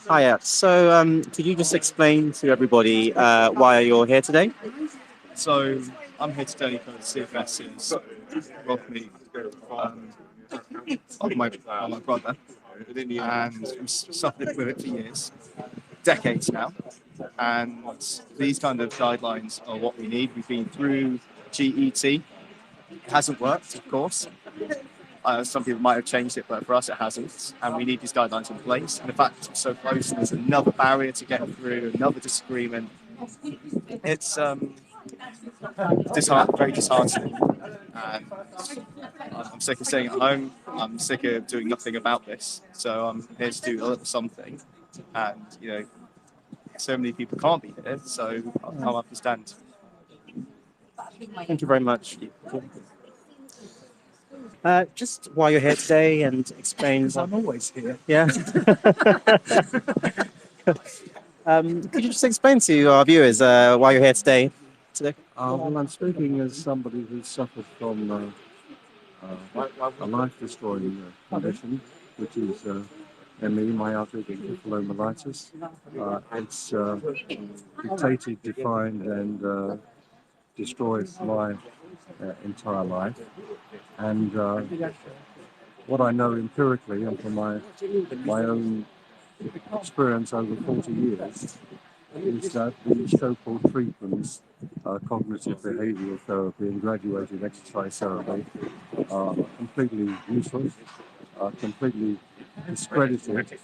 Hiya. Could you just explain to everybody why you're here today? So I'm here today for CFS is robbed me of my brother, and we've suffered with it for years, decades now. And these kind of guidelines are what we need. We've been through GET. It hasn't worked, of course. Some people might have changed it, but for us it hasn't. And we need these guidelines in place. And the fact that it's so close and there's another barrier to get through, another disagreement, it's very disheartening. And I'm sick of staying at home. I'm sick of doing nothing about this. So I'm here to do a little something. And, so many people can't be here, so I'll understand. Thank you very much. Just why you're here today and explain. I'm always here. Yeah. Could you just explain to our viewers why you're here today? Well, I'm speaking as somebody who's suffered from a life-destroying condition, which is ME, myalgic encephalomyelitis. It's dictated, defined, and destroyed my entire life. And what I know empirically and from my own experience over 40 years is that the so-called treatments, cognitive behavioural therapy and graduated exercise therapy, are completely useless, completely discredited,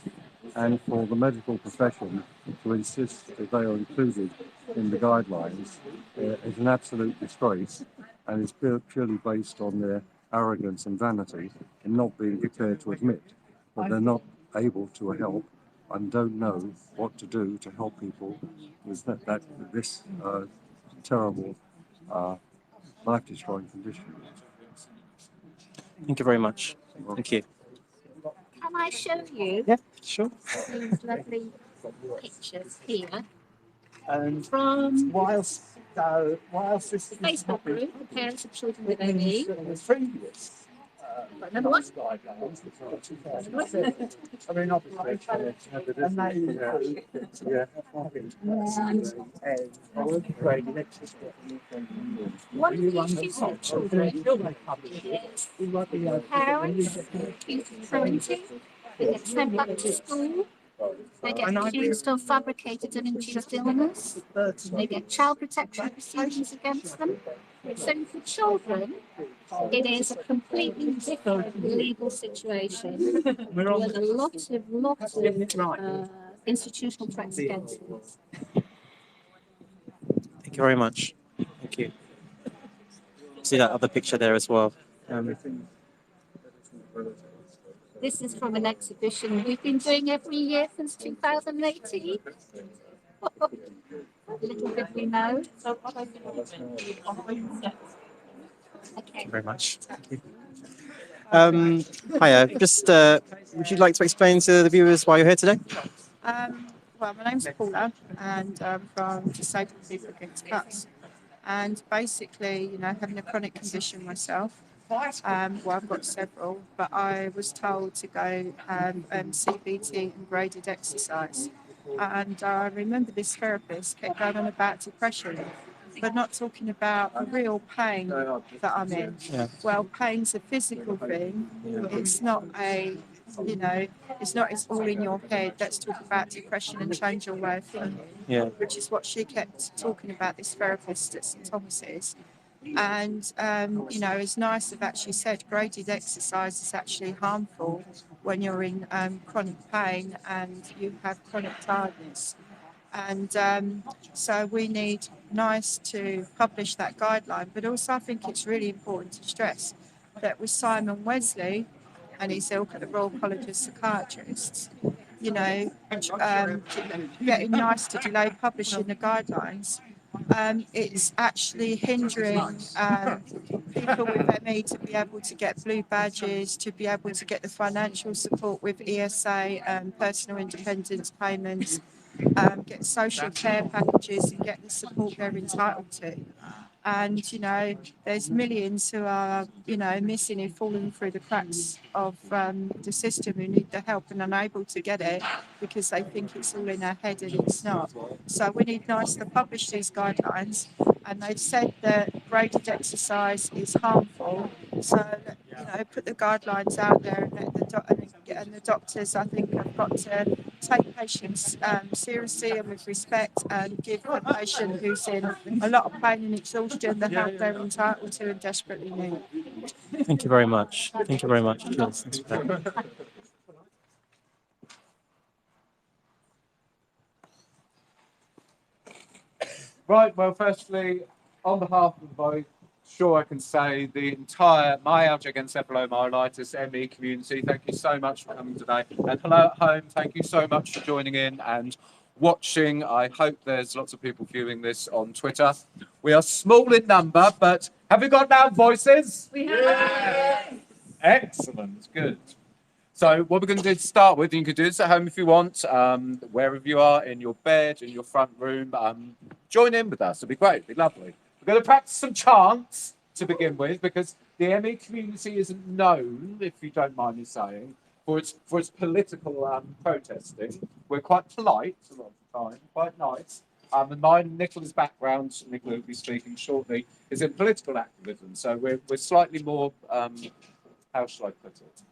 and for the medical profession to insist that they are included in the guidelines is an absolute disgrace, and is purely based on their arrogance and vanity in not being prepared to admit that they're not able to help and don't know what to do to help people with this terrible life-destroying condition. Thank you very much. Thank you. Can I show you Yeah, sure. these lovely pictures here And from whilst this Facebook group, Parents of Children with ME? the previous Number one. guidelines, which are 2007, I mean, obviously, and they include graded exercise. One of the issues with children is parents accused of parenting, they get sent back to school, they get accused of fabricated and induced illness, they get child protection proceedings against them. So for children, it is a completely different legal situation with a lot of institutional threats against them. Thank you very much. Thank you. See that other picture there as well. This is from an exhibition we've been doing every year since 2018. Little bit we know. Thank you very much. Thank you. Hiya. Just would you like to explain to the viewers why you're here today? Well, my name's Paula, and I'm from Disabled People Against Cuts. And basically, having a chronic condition myself, well, I've got several, but I was told to go CBT and graded exercise. And I remember this therapist kept going on about depression, but not talking about a real pain that I'm in. Yeah. Well, pain's a physical thing. It's not it's all in your head. Let's talk about depression and change your way of thinking. Yeah. Which is what she kept talking about, this therapist at St Thomas's. And, as NICE have actually said, graded exercise is actually harmful when you're in chronic pain and you have chronic tiredness. And so we need NICE to publish that guideline. But also I think it's really important to stress that with Simon Wesley and his ilk at the Royal College of Psychiatrists, getting NICE to delay publishing the guidelines, it's actually hindering people with ME to be able to get blue badges, to be able to get the financial support with ESA, personal independence payments, get social care packages and get the support they're entitled to. And, you know, there's millions who are, you know, missing and falling through the cracks of the system, who need the help and unable to get it because they think it's all in their head and it's not. So we need NICE to publish these guidelines, and they've said that graded exercise is harmful. So, you know, put the guidelines out there, and let and the doctors, I think, have got to take patients seriously and with respect, and give the patient who's in a lot of pain and exhaustion the help they're entitled to and desperately need. Thank you very much. Thank you very much. Cheers. Thanks for that. Right, well, firstly, on behalf of the vote, sure I can say the entire myalgic encephalomyelitis ME community, thank you so much for coming today. And hello at home, thank you so much for joining in and watching. I hope there's lots of people viewing this on Twitter. We are small in number, but have we got loud voices? We have. Excellent, good. So what we're going to do to start with, and you can do this at home if you want, wherever you are, in your bed, in your front room, join in with us. It'll be great, it'll be lovely. We're going to practice some chants to begin with, because the ME community isn't known, if you don't mind me saying, for its political protesting. We're quite polite a lot of the time, quite nice. And mine, Nicola's background, Nicola will be speaking shortly, is in political activism. So we're slightly more, how shall I put it?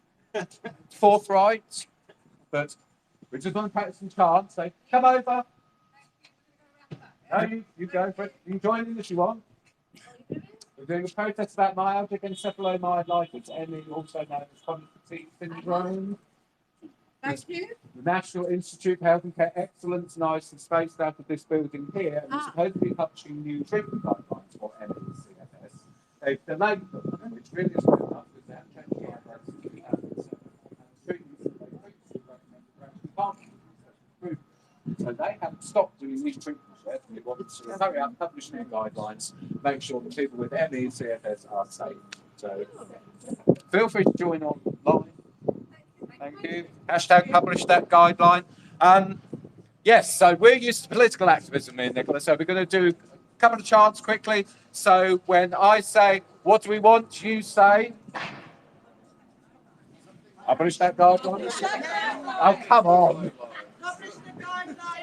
Forthright, but we just want to practice some chants. So come over. No, you go for it. You can join in if you want. We're doing a protest about myalgic encephalomyelitis, ME, also known as chronic fatigue syndrome. Thank you. The National Institute for Health and Care Excellence, NICE, is based out of this building here, and we're supposed to be publishing new treatment guidelines for ME and CFS. They've delayed them, which really is good enough, because they haven't changed the guidelines. So they haven't stopped doing these treatments yet. They want to hurry up, publish new guidelines, make sure that people with ME and CFS are safe. So feel free to join online. Thank you. Hashtag publish that guideline. Yes, so we're used to political activism here, Nicola. So we're going to do a couple of chants quickly. So when I say, what do we want? You say, publish that guideline. Oh, come on.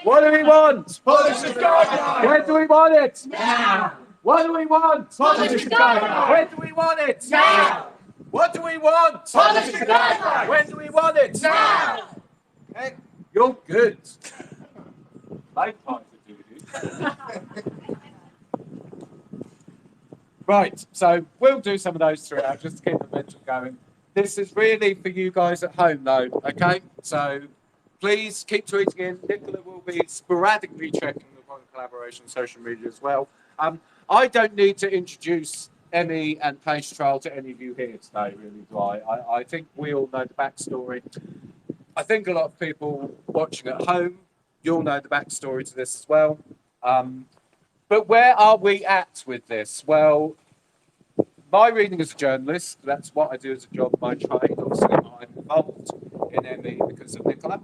What do we want? Publish the guideline. When do we want it? Now. What do we want? Publish the guideline. When do we want it? Now. What do we want? Publish the guideline. When do we want it? Now. Okay, you're good. Lifetime to do with you. Right, so we'll do some of those throughout just to keep the momentum going. This is really for you guys at home, though, okay? So please keep tweeting in. Nicola will be sporadically checking the product collaboration on social media as well. I don't need to introduce ME and Pace Trial to any of you here today, really, do I? I think we all know the backstory. I think a lot of people watching at home, you'll know the backstory to this as well. But where are we at with this? Well, my reading as a journalist, that's what I do as a job by trade. Obviously, I'm involved in ME because of Nicola.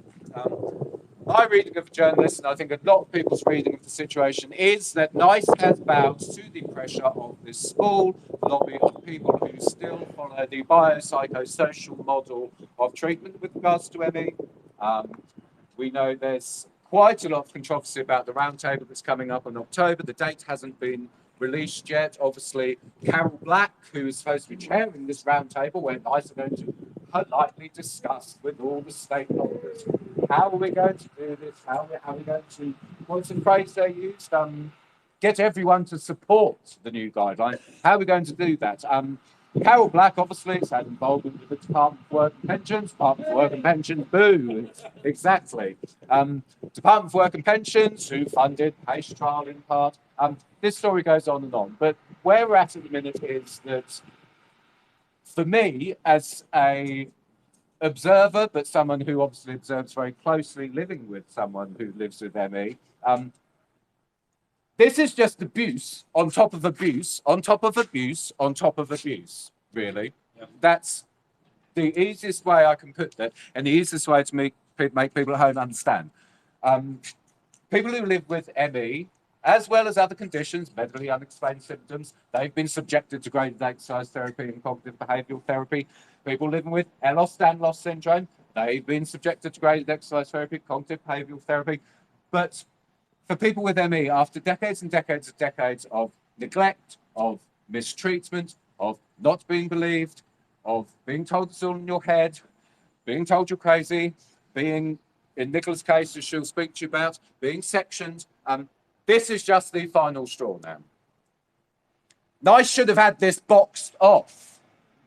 My reading of a journalist, and I think a lot of people's reading of the situation, is that NICE has bowed to the pressure of this small lobby of people who still follow the biopsychosocial model of treatment with regards to ME. We know there's quite a lot of controversy about the roundtable that's coming up in October. The date hasn't been released yet. Obviously, Carol Black, who is supposed to be chairing this roundtable, where NICE are going to politely discuss with all the stakeholders how are we going to do this, how are we going to, what's the phrase they used, get everyone to support the new guideline. How are we going to do that? Carol Black, obviously, has had involvement with the Department of Work and Pensions. Department of Work and Pensions, boo! Exactly. Department of Work and Pensions, who funded Pace Trial in part. This story goes on and on. But where we're at the minute is that, for me, as a observer, but someone who obviously observes very closely, living with someone who lives with ME, this is just abuse on top of abuse, on top of abuse, on top of abuse, really. Yeah. That's the easiest way I can put that, and the easiest way to make people at home understand. People who live with ME as well as other conditions, medically unexplained symptoms. They've been subjected to graded exercise therapy and cognitive behavioural therapy. People living with Ehlers-Danlos syndrome, they've been subjected to graded exercise therapy, cognitive behavioural therapy. But for people with ME, after decades and decades of neglect, of mistreatment, of not being believed, of being told it's all in your head, being told you're crazy, being, in Nicola's case, as she'll speak to you about, being sectioned, this is just the final straw now. NICE should have had this boxed off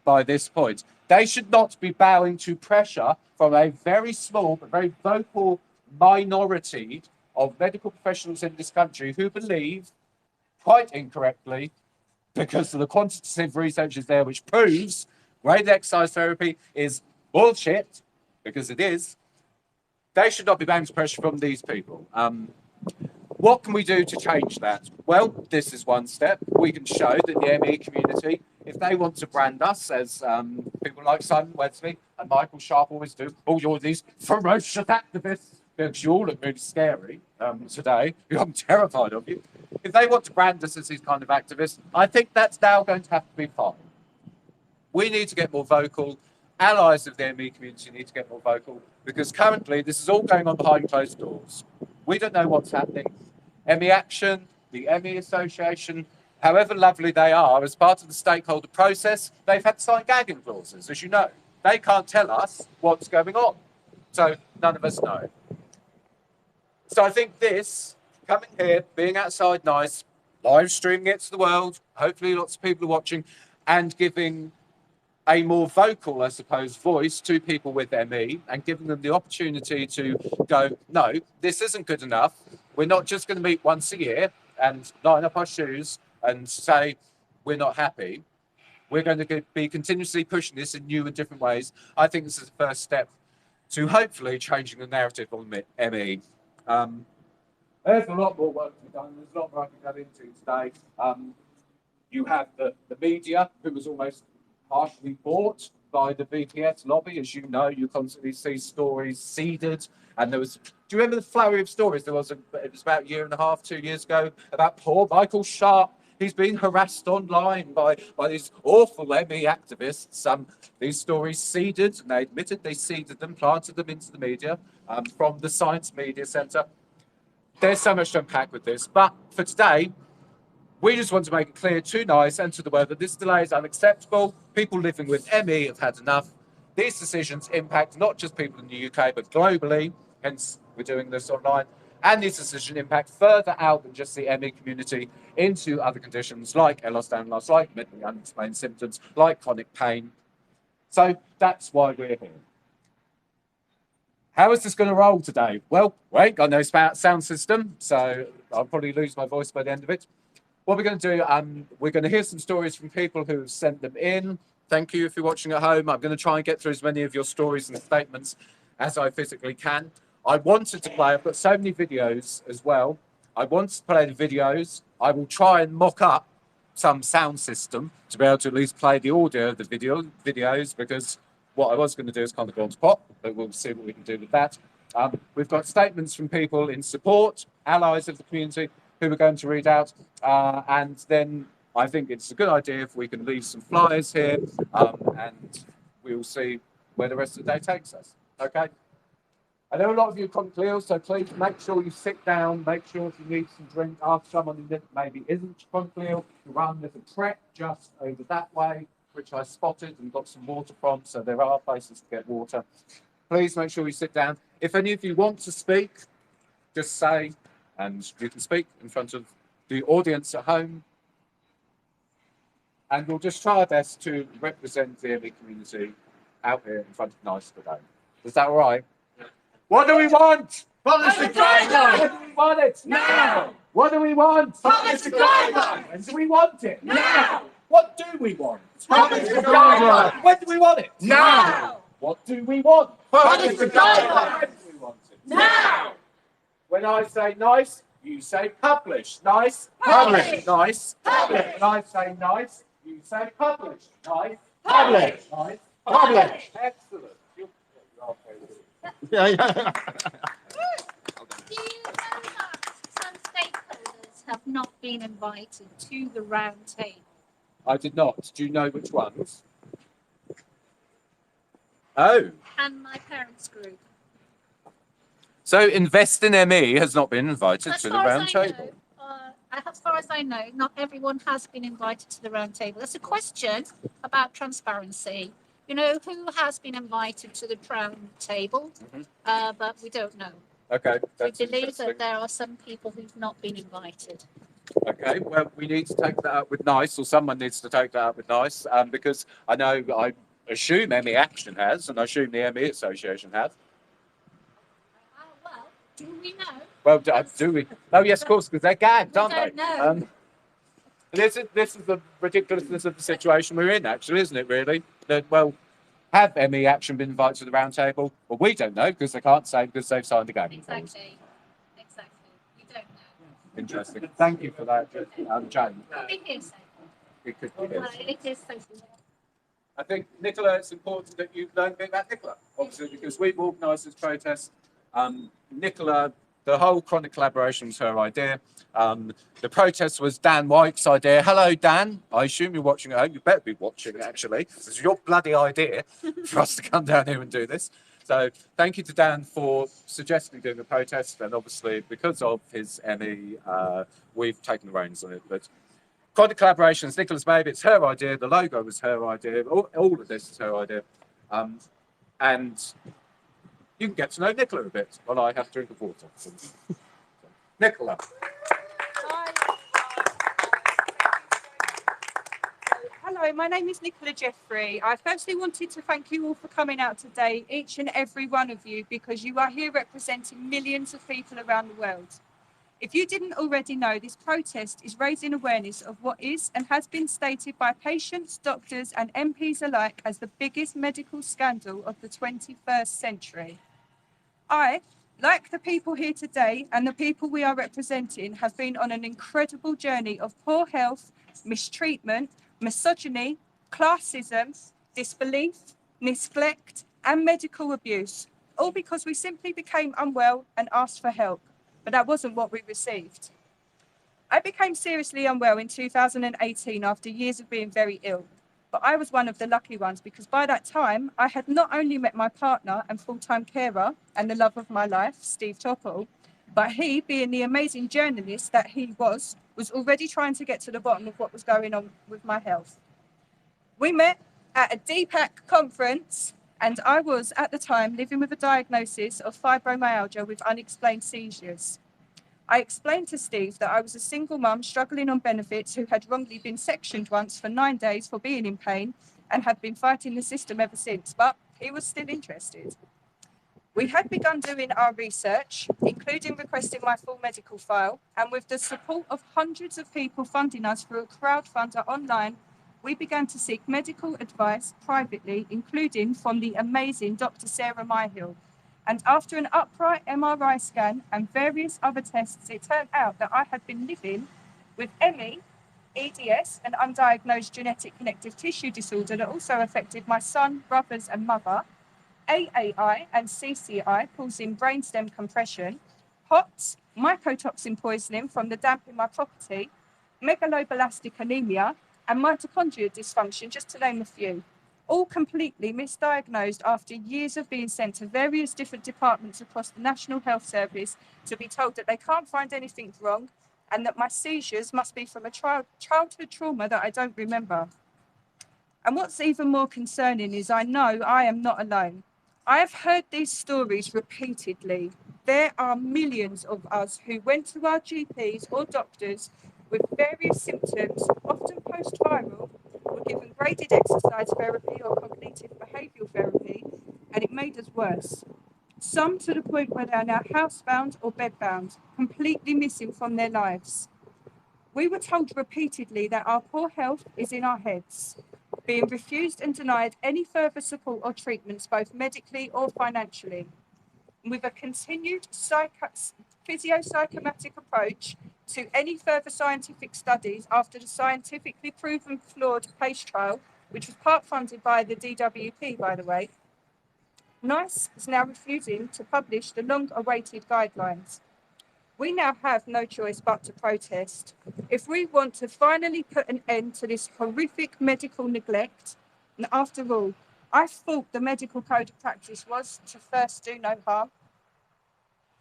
by this point. They should not be bowing to pressure from a very small but very vocal minority of medical professionals in this country who believe, quite incorrectly, because of the quantitative research is there which proves graded exercise therapy is bullshit, because it is. They should not be bowing to pressure from these people. What can we do to change that? Well, this is one step. We can show that the ME community, if they want to brand us as people like Simon Wesley and Michael Sharp always do, oh, you're these ferocious activists, because you all look really scary today. I'm terrified of you. If they want to brand us as these kind of activists, I think that's now going to have to be fine. We need to get more vocal. Allies of the ME community need to get more vocal, because currently this is all going on behind closed doors. We don't know what's happening. ME Action, the ME Association, however lovely they are, as part of the stakeholder process, they've had to sign gagging clauses, as you know. They can't tell us what's going on. So none of us know. So I think this, coming here, being outside NICE, live streaming it to the world, hopefully lots of people are watching, and giving a more vocal, I suppose, voice to people with ME and giving them the opportunity to go, no, this isn't good enough. We're not just going to meet once a year and line up our shoes and say we're not happy. We're going to be continuously pushing this in new and different ways. I think this is the first step to hopefully changing the narrative on ME. There's a lot more work to be done. There's a lot more I can go into today. You have the media, who was almost partially bought by the BPS lobby. As you know, you constantly see stories seeded. And there was, do you remember the flurry of stories? It was about a year and a half, 2 years ago, about poor Michael Sharp. He's being harassed online by these awful ME activists. These stories seeded, and they admitted they seeded them, planted them into the media from the Science Media Centre. There's so much to unpack with this. But for today, we just want to make it clear to NICE and to the world that this delay is unacceptable. People living with ME have had enough. These decisions impact not just people in the UK, but globally. Hence, we're doing this online. And these decisions impact further out than just the ME community into other conditions like Ehlers-Danlos, like medically unexplained symptoms, like chronic pain. So that's why we're here. How is this going to roll today? Well, we ain't got no sound system, so I'll probably lose my voice by the end of it. What we're going to do, we're going to hear some stories from people who have sent them in. Thank you if you're watching at home. I'm going to try and get through as many of your stories and statements as I physically can. I wanted to play, I've got so many videos as well. I wanted to play the videos. I will try and mock up some sound system to be able to at least play the audio of the videos, because what I was going to do is kind of go on to pop, but we'll see what we can do with that. We've got statements from people in support, allies of the community, who we're going to read out. And then I think it's a good idea if we can leave some flyers here, and we'll see where the rest of the day takes us. Okay? I know a lot of you are chronically, so please make sure you sit down, make sure if you need some drink, ask someone who maybe isn't chronically to run. There's a trek just over that way, which I spotted and got some water from, so there are places to get water. Please make sure you sit down. If any of you want to speak, just say, and you can speak in front of the audience at home. And we'll just try our best to represent the ME community out here in front of NICE today. Is that all right? What do we want? Publish the guideline! When do we want it? Now! What do we want? Publish the guideline! When do we want it? Now! What do we want? Publish the guideline! When do we want it? Now! What do we want? Publish the guideline! When do we want it? Now! When I say NICE, you say publish. NICE, Publish. NICE, Publish. When I say NICE, you say publish. NICE, Publish. NICE, Publish. Excellent. You're okay with it. Yeah. Do you know that some stakeholders have been invited to the round table? I did not. Do you know which ones? Oh. And my parents' group. So Invest in ME has not been invited As to the far as round I table. know, as far as I know, not everyone has been invited to the round table. It's a question about transparency. You know, who has been invited to the round table, but we don't know. Okay, We that's believe interesting. that there are some people who've not been invited. Okay, well, we need to take that up with NICE, or someone needs to take that up with NICE, because I assume ME Action has, and I assume the ME Association has. Well, do we know? Well, do we? Oh, yes, of course, because they're gagged, We aren't don't they? know. This is the ridiculousness of the situation we're in, actually, isn't it, really? That, well, have ME Action been invited to the round table? Well, we don't know, because they can't say because they've signed a game. Exactly. We don't know. Interesting. Thank you for that, Jane. It is. It could be this. It is social. I think, Nicola, it's important that you learn a bit about Nicola, obviously, because we've organised this protest. Nicola, the whole chronic collaboration was her idea. The protest was Dan White's idea. Hello, Dan. I assume you're watching at home. You better be watching, actually. This is your bloody idea for us to come down here and do this. So thank you to Dan for suggesting doing a protest. And obviously, because of his ME, we've taken the reins on it. But chronic collaboration is Nicola's baby. It's her idea. The logo was her idea. All of this is her idea. And you can get to know Nicola a bit while I have a drink of water. Nicola. Hello, my name is Nicola Jeffrey. I firstly wanted to thank you all for coming out today, each and every one of you, because you are here representing millions of people around the world. If you didn't already know, this protest is raising awareness of what is and has been stated by patients, doctors and MPs alike as the biggest medical scandal of the 21st century. I, like the people here today and the people we are representing, have been on an incredible journey of poor health, mistreatment, misogyny, classism, disbelief, neglect and medical abuse, all because we simply became unwell and asked for help. But that wasn't what we received. I became seriously unwell in 2018 after years of being very ill. But I was one of the lucky ones because by that time, I had not only met my partner and full-time carer and the love of my life, Steve Tatchell, but he, being the amazing journalist that he was already trying to get to the bottom of what was going on with my health. We met at a DPAC conference, and I was, at the time, living with a diagnosis of fibromyalgia with unexplained seizures. I explained to Steve that I was a single mum struggling on benefits who had wrongly been sectioned once for 9 days for being in pain and had been fighting the system ever since, but he was still interested. We had begun doing our research, including requesting my full medical file, and with the support of hundreds of people funding us through a crowdfunder online, we began to seek medical advice privately, including from the amazing Dr. Sarah Myhill. And after an upright MRI scan and various other tests, it turned out that I had been living with ME, EDS, an undiagnosed genetic connective tissue disorder that also affected my son, brothers and mother, AAI and CCI, causing brainstem compression, POTS, mycotoxin poisoning from the damp in my property, megaloblastic anemia, and mitochondrial dysfunction, just to name a few. All completely misdiagnosed after years of being sent to various different departments across the National Health Service to be told that they can't find anything wrong and that my seizures must be from a childhood trauma that I don't remember. And what's even more concerning is I know I am not alone. I have heard these stories repeatedly. There are millions of us who went to our GPs or doctors with various symptoms, often post-viral, were given graded exercise therapy or cognitive behavioural therapy, and it made us worse. Some to the point where they are now housebound or bedbound, completely missing from their lives. We were told repeatedly that our poor health is in our heads, being refused and denied any further support or treatments, both medically or financially. With a continued physiopsychomatic approach to any further scientific studies after the scientifically proven flawed PACE trial, which was part funded by the DWP, by the way, NICE is now refusing to publish the long-awaited guidelines. We now have no choice but to protest. If we want to finally put an end to this horrific medical neglect, and after all, I thought the medical code of practice was to first do no harm.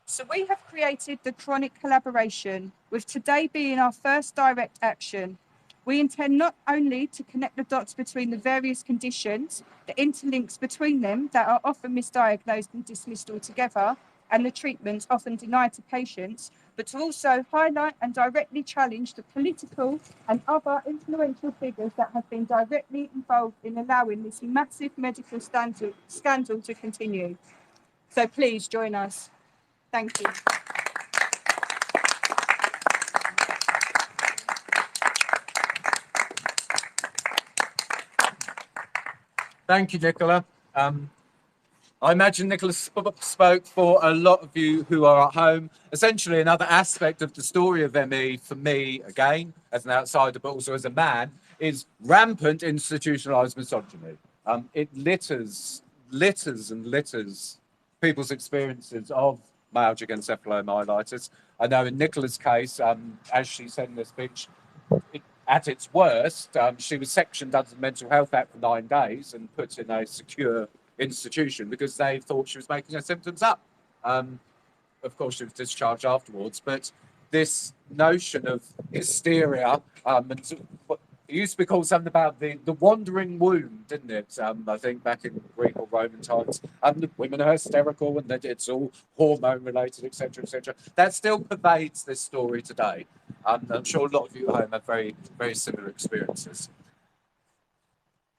So we have created the chronic collaboration, with today being our first direct action. We intend not only to connect the dots between the various conditions, the interlinks between them that are often misdiagnosed and dismissed altogether, and the treatments often denied to patients, but to also highlight and directly challenge the political and other influential figures that have been directly involved in allowing this massive medical scandal to continue. So please join us. Thank you. Thank you, Nicola. I imagine Nicola spoke for a lot of you who are at home. Essentially, another aspect of the story of ME, for me, again, as an outsider, but also as a man, is rampant institutionalized misogyny. It litters and litters people's experiences of myalgic encephalomyelitis. I know in Nicola's case, as she said in the speech, at its worst, she was sectioned under the Mental Health Act for 9 days and put in a secure institution because they thought she was making her symptoms up. Of course, she was discharged afterwards, but this notion of hysteria, and it used to be called something about the wandering womb, didn't it? I think back in Greek or Roman times, the women are hysterical and that it's all hormone related, etc., etc. That still pervades this story today. I'm sure a lot of you at home have very, very similar experiences.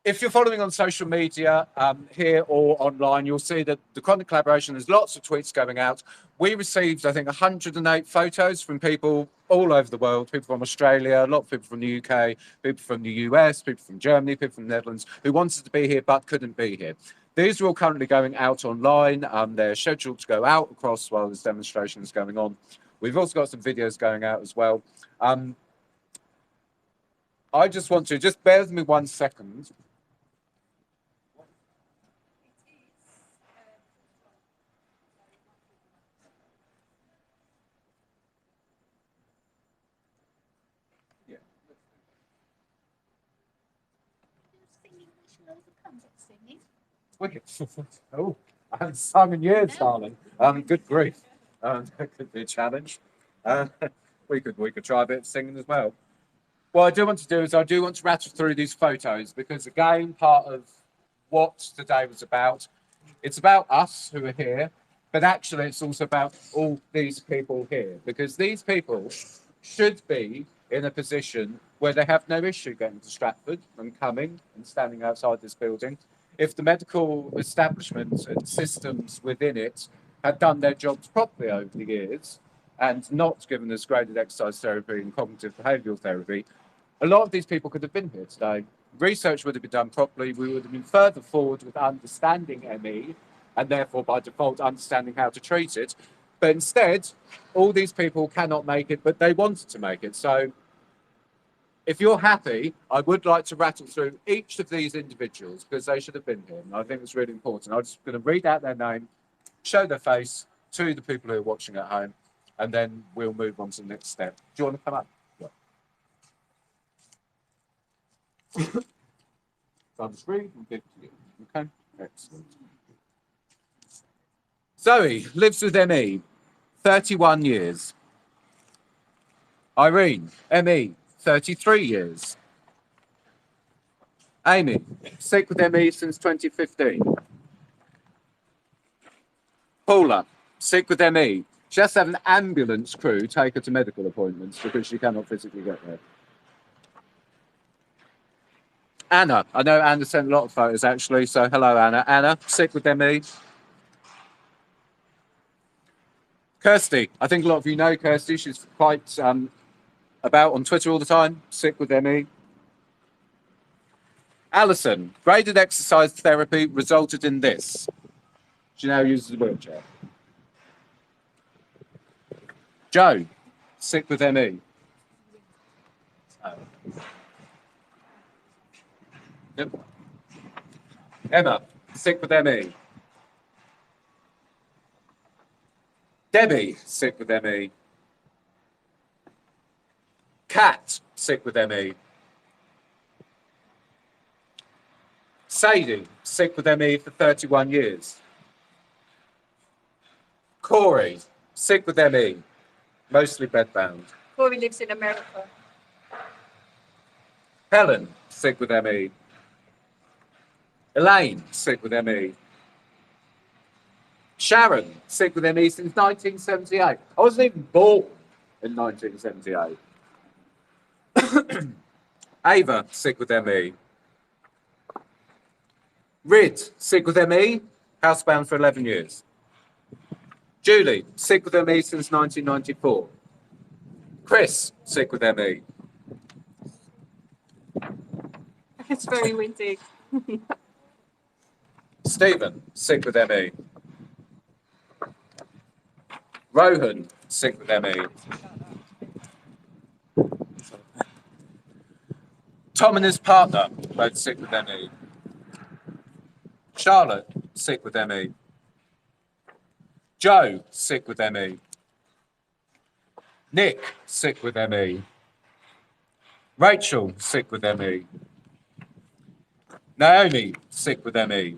If you're following on social media here or online, you'll see that the chronic collaboration, there's lots of tweets going out. We received, I think, 108 photos from people all over the world, people from Australia, a lot of people from the UK, people from the US, people from Germany, people from the Netherlands, who wanted to be here but couldn't be here. These are all currently going out online. They're scheduled to go out across while this demonstration is going on. We've also got some videos going out as well. I just want to, just bear with me 1 second. Wicked. Oh, I haven't sung in years, darling. Good grief. That could be a challenge. We could try a bit of singing as well. What I do want to do is I do want to rattle through these photos because, again, part of what today was about, it's about us who are here, but actually it's also about all these people here because these people should be in a position where they have no issue getting to Stratford and coming and standing outside this building. If the medical establishment and systems within it had done their jobs properly over the years and not given us graded exercise therapy and cognitive behavioural therapy, a lot of these people could have been here today. Research would have been done properly. We would have been further forward with understanding ME and therefore by default understanding how to treat it. But instead, all these people cannot make it, but they wanted to make it. So if you're happy, I would like to rattle through each of these individuals because they should have been here. And I think it's really important. I'm just going to read out their name, show their face to the people who are watching at home, and then we'll move on to the next step. Do you want to come up? Yeah. I'll just read and give to you. Okay, excellent. Zoe lives with ME, 31 years. Irene, ME, 33 years. Amy, sick with ME since 2015. Paula, sick with ME. She has to have an ambulance crew take her to medical appointments because she cannot physically get there. Anna, I know Anna sent a lot of photos actually, so hello Anna. Anna, sick with ME. Kirsty, I think a lot of you know Kirsty. She's quite about on Twitter all the time, sick with ME. Alison, graded exercise therapy resulted in this. She now uses a wheelchair. Joe, sick with ME. Yep. Emma, sick with ME. Debbie, sick with ME. Kat, sick with ME. Sadie, sick with ME for 31 years. Corey, sick with ME, mostly bedbound. Corey lives in America. Helen, sick with ME. Elaine, sick with ME. Sharon, sick with ME since 1978. I wasn't even born in 1978. Ava, sick with ME. Rid, sick with ME, housebound for 11 years. Julie, sick with ME since 1994. Chris, sick with ME. It's very windy. Stephen, sick with ME. Rohan, sick with ME. Tom and his partner, both sick with ME. Charlotte, sick with ME. Joe, sick with ME. Nick, sick with ME. Rachel, sick with ME. Naomi, sick with ME.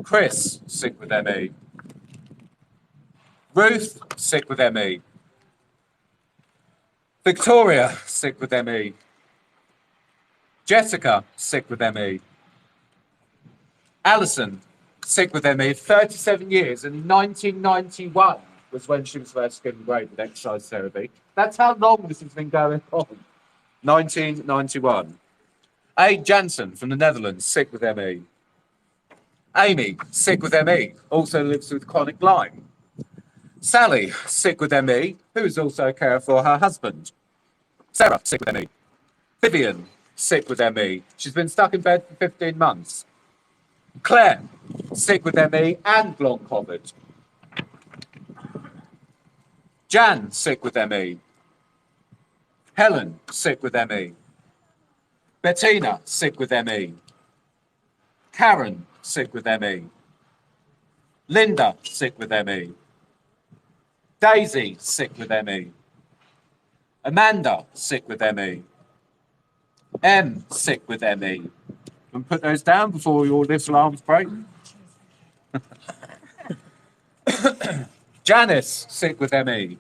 Chris, sick with ME. Ruth, sick with ME. Victoria, sick with ME. Jessica, sick with ME. Alison, sick with ME, 37 years, and 1991 was when she was first given away with exercise therapy. That's how long this has been going on. 1991. A. Jansen from the Netherlands, sick with ME. Amy, sick with ME, also lives with chronic Lyme. Sally, sick with ME, who is also a carer for her husband. Sarah, sick with ME. Vivian, sick with ME. She's been stuck in bed for 15 months. Claire, sick with ME and long COVID. Jan, sick with ME. Helen, sick with ME. Bettina, sick with ME. Karen, sick with ME. Linda, sick with ME. Daisy, sick with ME. Amanda, sick with ME. M, sick with ME. And put those down before your little arms break. Janice, sick with ME.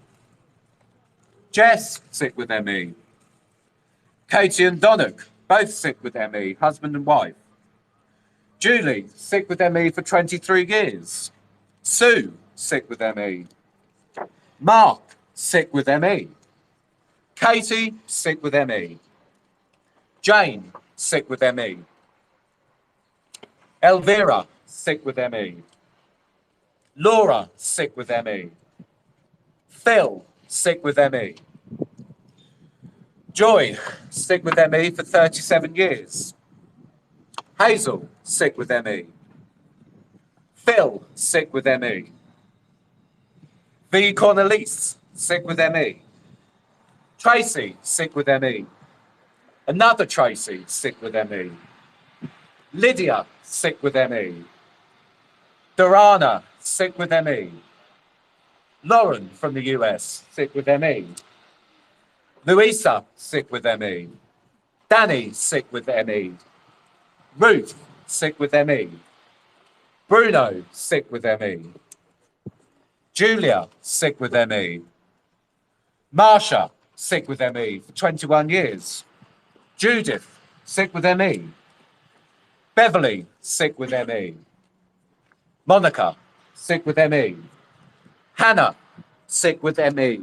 Jess, sick with ME. Katie and Donnock, both sick with ME, husband and wife. Julie, sick with ME for 23 years. Sue, sick with ME. Mark, sick with ME. Katie, sick with ME. Jane, sick with ME. Elvira, sick with ME. Laura, sick with ME. Phil, sick with ME. Joy, sick with ME for 37 years. Hazel, sick with ME. Phil, sick with ME. V. Cornelise, sick with ME. Tracy, sick with ME. Another Tracy, sick with ME. Lydia, sick with ME. Dorana, sick with ME. Lauren from the US, sick with ME. Louisa, sick with ME. Danny, sick with ME. Ruth, sick with ME. Bruno, sick with ME. Julia, sick with ME. Marsha, sick with ME for 21 years. Judith, sick with ME. Beverly, sick with ME. Monica, sick with ME. Hannah, sick with ME.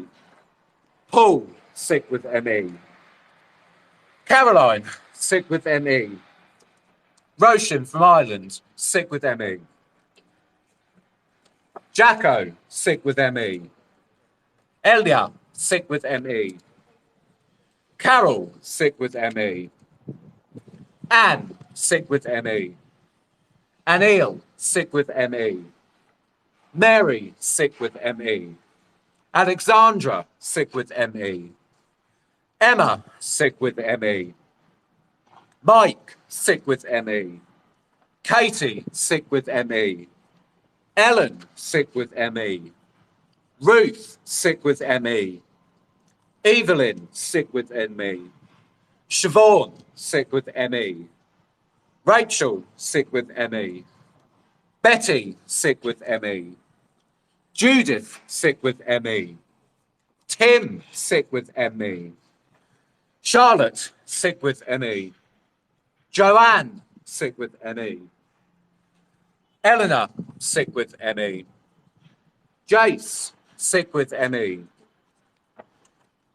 Paul, sick with ME. Caroline, sick with ME. Roshan from Ireland, sick with ME. Jacko, sick with ME. Elia, sick with ME. Carol, sick with ME. Anne, sick with ME. Anil, sick with ME. Mary, sick with ME. Alexandra, sick with ME. Emma, sick with ME. Mike, sick with ME. Katie, sick with ME. Ellen, sick with ME. Ruth, sick with ME. Evelyn, sick with ME. Siobhan, sick with ME. Rachel, sick with ME. Betty, sick with ME. Judith, sick with ME. Tim, sick with ME. Charlotte, sick with ME. Joanne, sick with ME. Eleanor, sick with ME. Jace, sick with ME.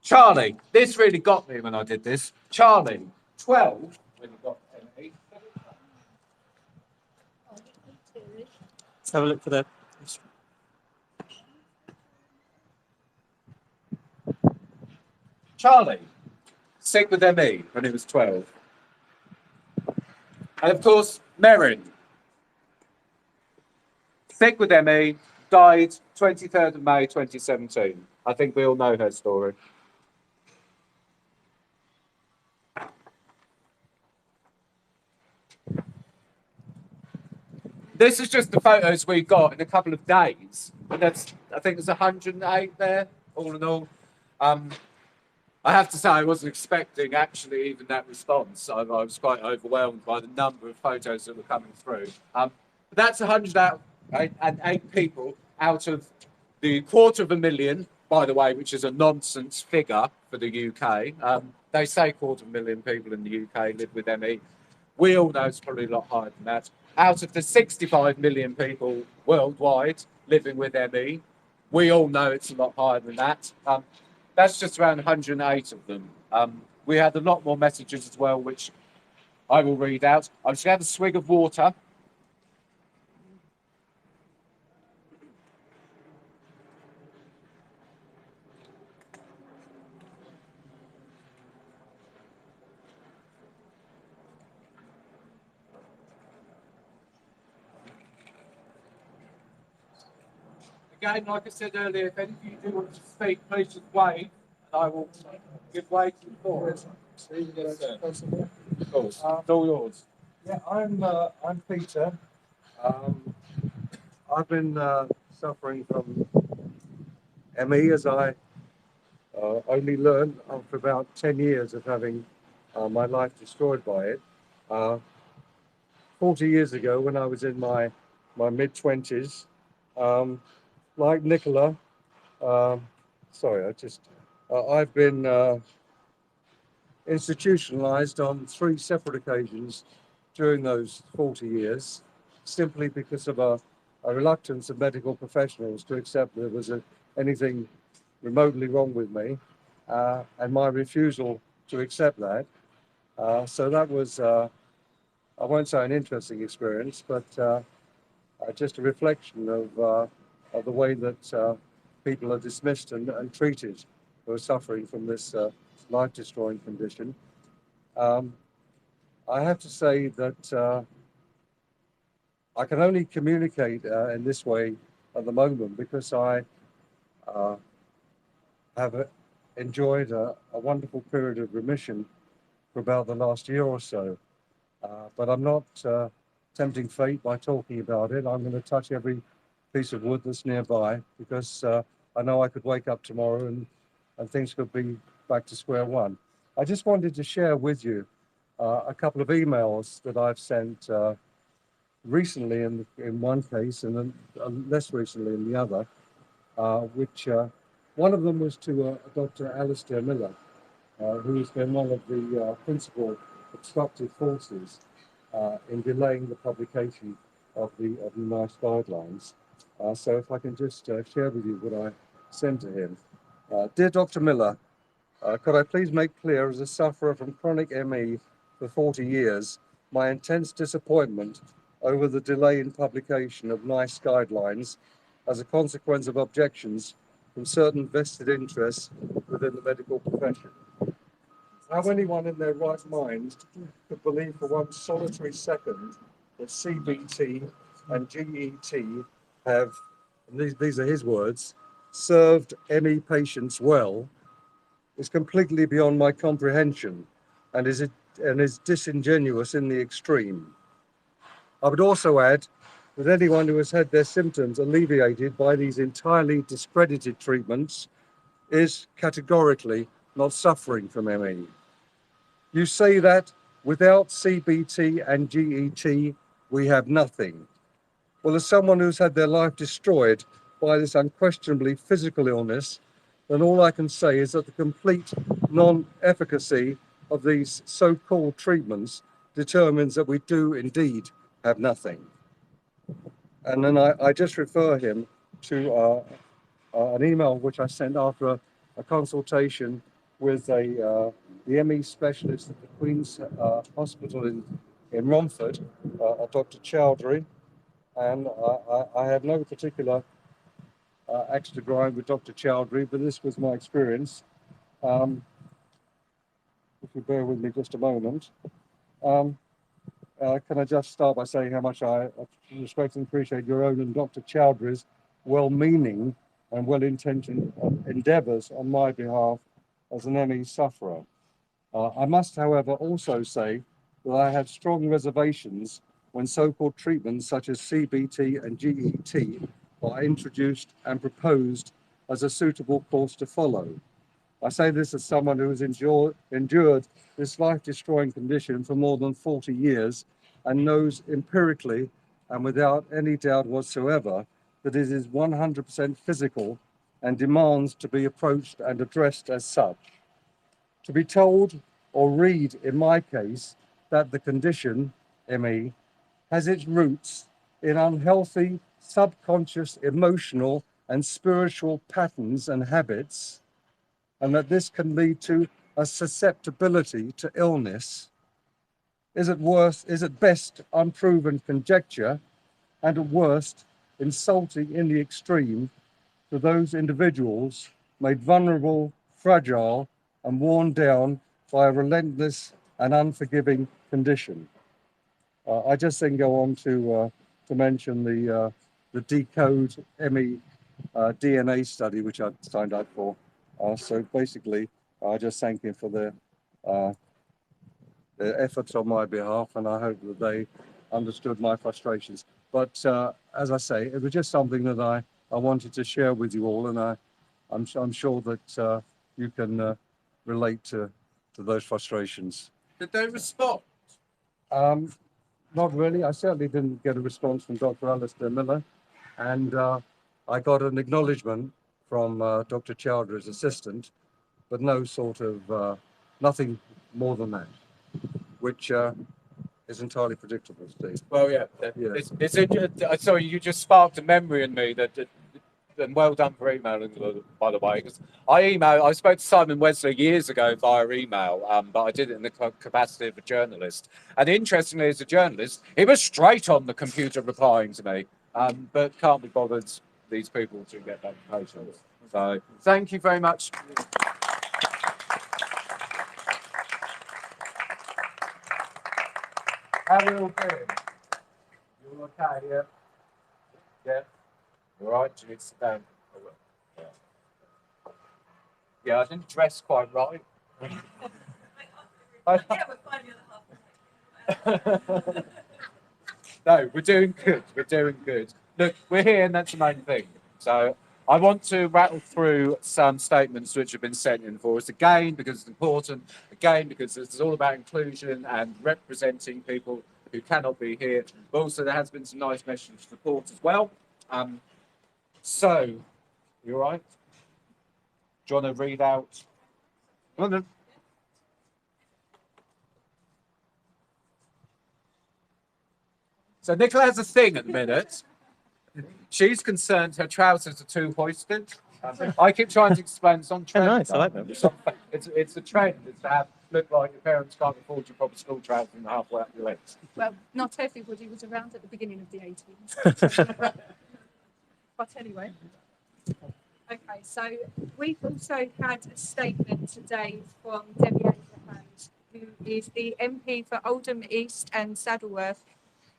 Charlie, this really got me when I did this. Charlie, 12, when he got ME. Let's have a look for the. Charlie, sick with ME when he was 12. And of course, Merrin, sick with ME, died 23rd of May 2017. I think we all know her story. This is just the photos we got in a couple of days. And that's, I think there's 108 there, all in all. I have to say, I wasn't expecting actually even that response. I was quite overwhelmed by the number of photos that were coming through. But that's 108 people out of the 250,000, by the way, which is a nonsense figure for the UK. They say 250,000 people in the UK live with ME. We all know it's probably a lot higher than that. Out of the 65 million people worldwide living with ME, we all know it's a lot higher than that. That's just around 108 of them. We had a lot more messages as well, which I will read out. I'm just going to have a swig of water. Again, like I said earlier, if any of you do want to speak, please just wave, and I will give way to the floor. Yes, sir. Of course, it's all yours. Yeah, I'm Peter. I've been suffering from ME as I only learned after about 10 years of having my life destroyed by it. 40 years ago, when I was in my mid-20s, like Nicola, I've been institutionalized on 3 separate occasions during those 40 years, simply because of a reluctance of medical professionals to accept there was anything remotely wrong with me, and my refusal to accept that. So that was, I won't say an interesting experience, but just a reflection of the way that people are dismissed and treated who are suffering from this life-destroying condition. I have to say that I can only communicate in this way at the moment because I have enjoyed a wonderful period of remission for about the last year or so. But I'm not tempting fate by talking about it. I'm going to touch every piece of wood that's nearby because I know I could wake up tomorrow and things could be back to square one. I just wanted to share with you a couple of emails that I've sent recently in one case and then less recently in the other, which one of them was to Dr. Alistair Miller, who has been one of the principal obstructive forces in delaying the publication of the NICE guidelines. So if I can just share with you what I sent to him. Dear Dr. Miller, could I please make clear, as a sufferer from chronic ME for 40 years, my intense disappointment over the delay in publication of NICE guidelines as a consequence of objections from certain vested interests within the medical profession. How anyone in their right mind could believe for one solitary second that CBT and GET have, and these are his words, served ME patients well, is completely beyond my comprehension and is disingenuous in the extreme. I would also add that anyone who has had their symptoms alleviated by these entirely discredited treatments is categorically not suffering from ME. You say that without CBT and GET, we have nothing. Well, as someone who's had their life destroyed by this unquestionably physical illness, then all I can say is that the complete non-efficacy of these so-called treatments determines that we do indeed have nothing. And then I just refer him to an email which I sent after a consultation with the ME specialist at the Queen's Hospital in Romford, Dr. Chowdhury. And I have no particular axe to grind with Dr. Chowdhury, but this was my experience. If you bear with me just a moment. Can I just start by saying how much I respect and appreciate your own and Dr. Chowdhury's well-meaning and well-intentioned endeavours on my behalf as an ME sufferer. I must, however, also say that I have strong reservations when so-called treatments such as CBT and GET are introduced and proposed as a suitable course to follow. I say this as someone who has endured this life-destroying condition for more than 40 years and knows empirically and without any doubt whatsoever that it is 100% physical and demands to be approached and addressed as such. To be told or read in my case that the condition, ME, has its roots in unhealthy, subconscious, emotional and spiritual patterns and habits, and that this can lead to a susceptibility to illness, is at best unproven conjecture, and at worst insulting in the extreme to those individuals made vulnerable, fragile and worn down by a relentless and unforgiving condition. I just then go on to mention the Decode ME DNA study, which I signed up for. So basically, I just thank him for their efforts on my behalf, and I hope that they understood my frustrations. But as I say, it was just something that I wanted to share with you all, and I'm sure that you can relate to those frustrations. Did they respond? Not really. I certainly didn't get a response from Dr. Alistair Miller, and I got an acknowledgement from Dr. Chowdhury's assistant, but no sort of, nothing more than that, which is entirely predictable, Steve. Well, yeah. Sorry, you just sparked a memory in me and well done for emailing, by the way, because I spoke to Simon Wesley years ago via email, but I did it in the capacity of a journalist. And interestingly, as a journalist, he was straight on the computer replying to me, but can't be bothered these people to get that patience. So thank you very much. How are we all doing? You all okay? Yeah. Yeah. All right. Do you need to sit down? Yeah, I didn't dress quite right. No, we're doing good. We're doing good. Look, we're here, and that's the main thing. So I want to rattle through some statements which have been sent in for us, again, because it's important, again, because it's all about inclusion and representing people who cannot be here. But also there has been some nice message support as well. So, you all right? Do you want to read out? No. So Nicola has a thing at the minute. She's concerned her trousers are too hoisted. I keep trying to explain it's on trend. Oh, nice, I like them. It's a trend. It's to look like your parents can't afford your proper school trousers and halfway up your legs. Well, not everybody was around at the beginning of the 80s. But anyway. Okay, so we've also had a statement today from Debbie Abraham, who is the MP for Oldham East and Saddleworth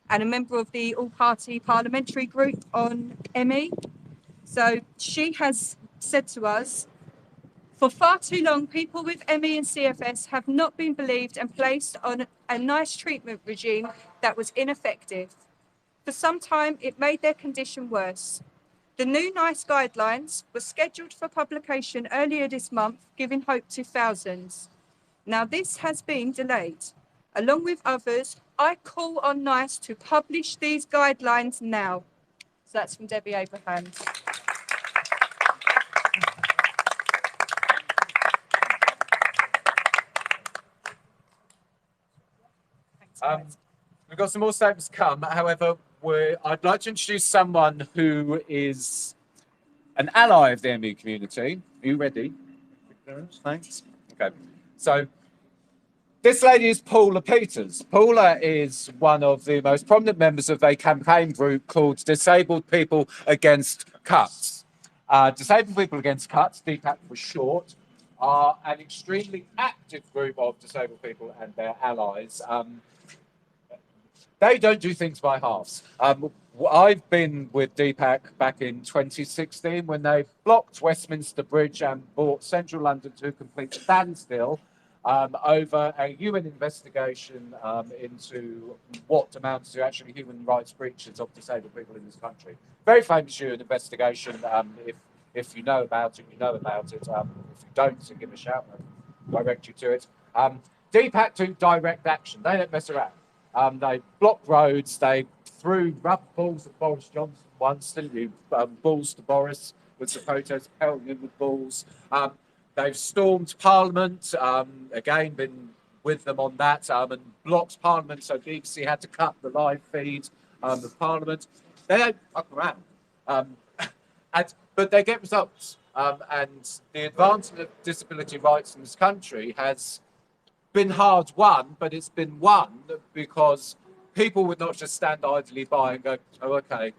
and a member of the all-party parliamentary group on ME. So she has said to us, for far too long, people with ME and CFS have not been believed and placed on a NICE treatment regime that was ineffective. For some time, it made their condition worse. The new NICE guidelines were scheduled for publication earlier this month, giving hope to thousands. Now this has been delayed. Along with others, I call on NICE to publish these guidelines now. So that's from Debbie Abrahams. We've got some more statements to come. However, I'd like to introduce someone who is an ally of the ME community. Are you ready? Thanks. Okay. So this lady is Paula Peters. Paula is one of the most prominent members of a campaign group called Disabled People Against Cuts. Disabled People Against Cuts, DPAC for short, are an extremely active group of disabled people and their allies. They don't do things by halves. I've been with DPAC back in 2016 when they blocked Westminster Bridge and brought Central London to a complete standstill over a UN investigation into what amounts to actually human rights breaches of disabled people in this country. Very famous UN investigation. If you know about it, you know about it. If you don't, so give a shout. I'll direct you to it. DPAC do direct action. They don't mess around. They blocked roads. They threw rubber balls at Boris Johnson once, didn't you? Balls to Boris with the protest, pelting him with balls. They've stormed Parliament, again, been with them on that, and blocked Parliament, so BBC had to cut the live feed of Parliament. They don't fuck around. But they get results. And the advancement of disability rights in this country has been hard won, but it's been won because people would not just stand idly by and go, oh, okay,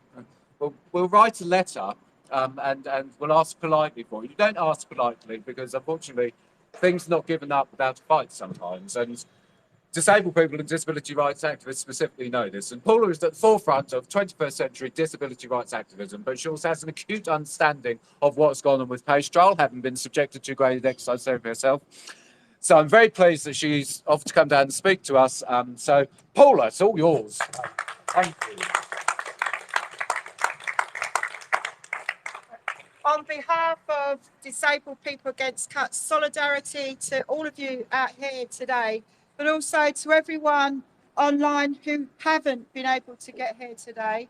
we'll write a letter and we'll ask politely for it. You don't ask politely because, unfortunately, things are not given up without a fight sometimes. And disabled people and disability rights activists specifically know this. And Paula is at the forefront of 21st century disability rights activism, but she also has an acute understanding of what's gone on with PACE trial, having been subjected to graded exercise therapy herself. So I'm very pleased that she's offered to come down and speak to us. So Paula, it's all yours. Thank you. On behalf of Disabled People Against Cuts, solidarity to all of you out here today, but also to everyone online who haven't been able to get here today,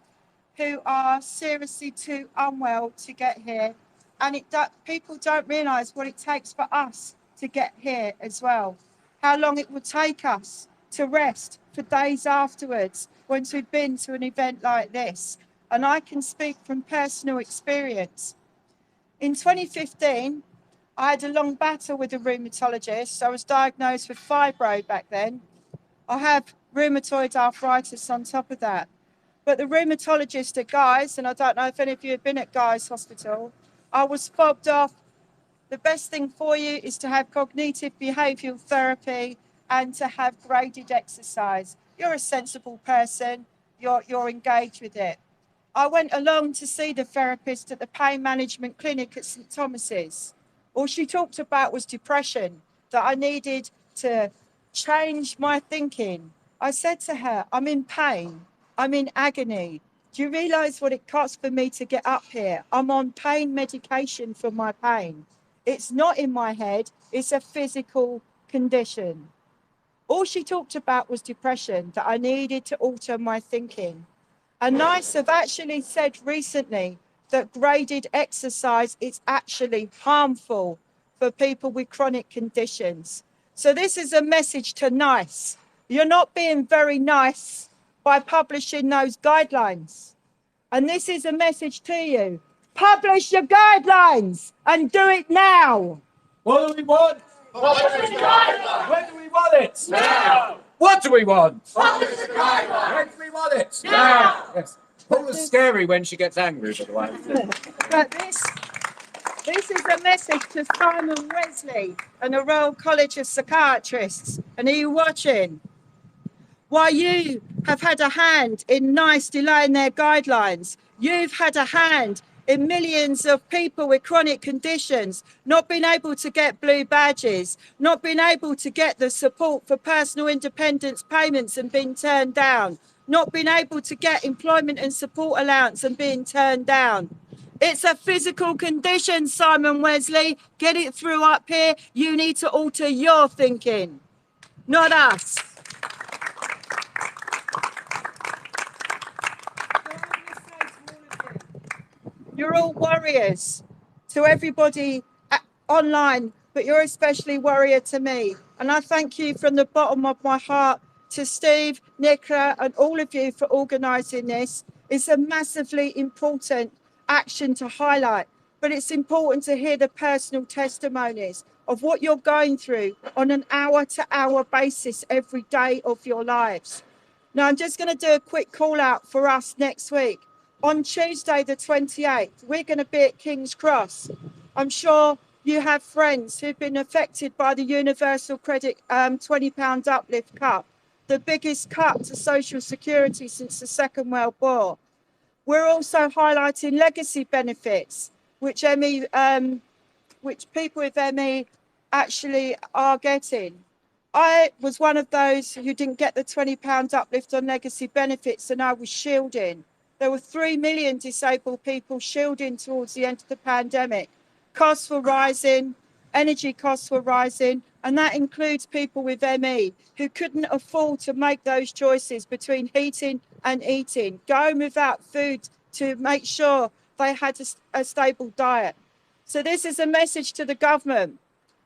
who are seriously too unwell to get here. And people don't realise what it takes for us to get here as well. How long it would take us to rest for days afterwards once we've been to an event like this. And I can speak from personal experience. In 2015, I had a long battle with a rheumatologist. I was diagnosed with fibro back then. I have rheumatoid arthritis on top of that. But the rheumatologist at Guy's, and I don't know if any of you have been at Guy's Hospital, I was fobbed off. The best thing for you is to have cognitive behavioural therapy and to have graded exercise. You're a sensible person, you're engaged with it. I went along to see the therapist at the pain management clinic at St Thomas's. All she talked about was depression, that I needed to change my thinking. I said to her, I'm in pain, I'm in agony. Do you realise what it costs for me to get up here? I'm on pain medication for my pain. It's not in my head, it's a physical condition. All she talked about was depression, that I needed to alter my thinking. And NICE have actually said recently that graded exercise is actually harmful for people with chronic conditions. So this is a message to NICE. You're not being very nice by publishing those guidelines. And this is a message to you. Publish your guidelines and do it now. What do we want? Publish the guidelines. When do we want it? Now. What do we want? Publish the guidelines. When do we want it? Now. Yes. Paula's scary when she gets angry, by the way. But this is a message to Simon Wesley and the Royal College of Psychiatrists. And are you watching? While you have had a hand in NICE delaying their guidelines, you've had a hand in millions of people with chronic conditions not being able to get blue badges, not being able to get the support for personal independence payments and being turned down, not being able to get employment and support allowance and being turned down. It's a physical condition, Simon Wesley. Get it through up here. You need to alter your thinking, not us. You're all warriors to everybody online, but you're especially warrior to me. And I thank you from the bottom of my heart to Steve, Nicola, and all of you for organising this. It's a massively important action to highlight, but it's important to hear the personal testimonies of what you're going through on an hour-to-hour basis every day of your lives. Now, I'm just going to do a quick call out for us next week. On Tuesday, the 28th, we're going to be at King's Cross. I'm sure you have friends who've been affected by the Universal Credit £20 uplift cut, the biggest cut to social security since the Second World War. We're also highlighting legacy benefits, which people with ME actually are getting. I was one of those who didn't get the £20 uplift on legacy benefits, and I was shielding. There were 3 million disabled people shielding towards the end of the pandemic. Costs were rising, energy costs were rising, and that includes people with ME who couldn't afford to make those choices between heating and eating, going without food to make sure they had a stable diet. So this is a message to the government.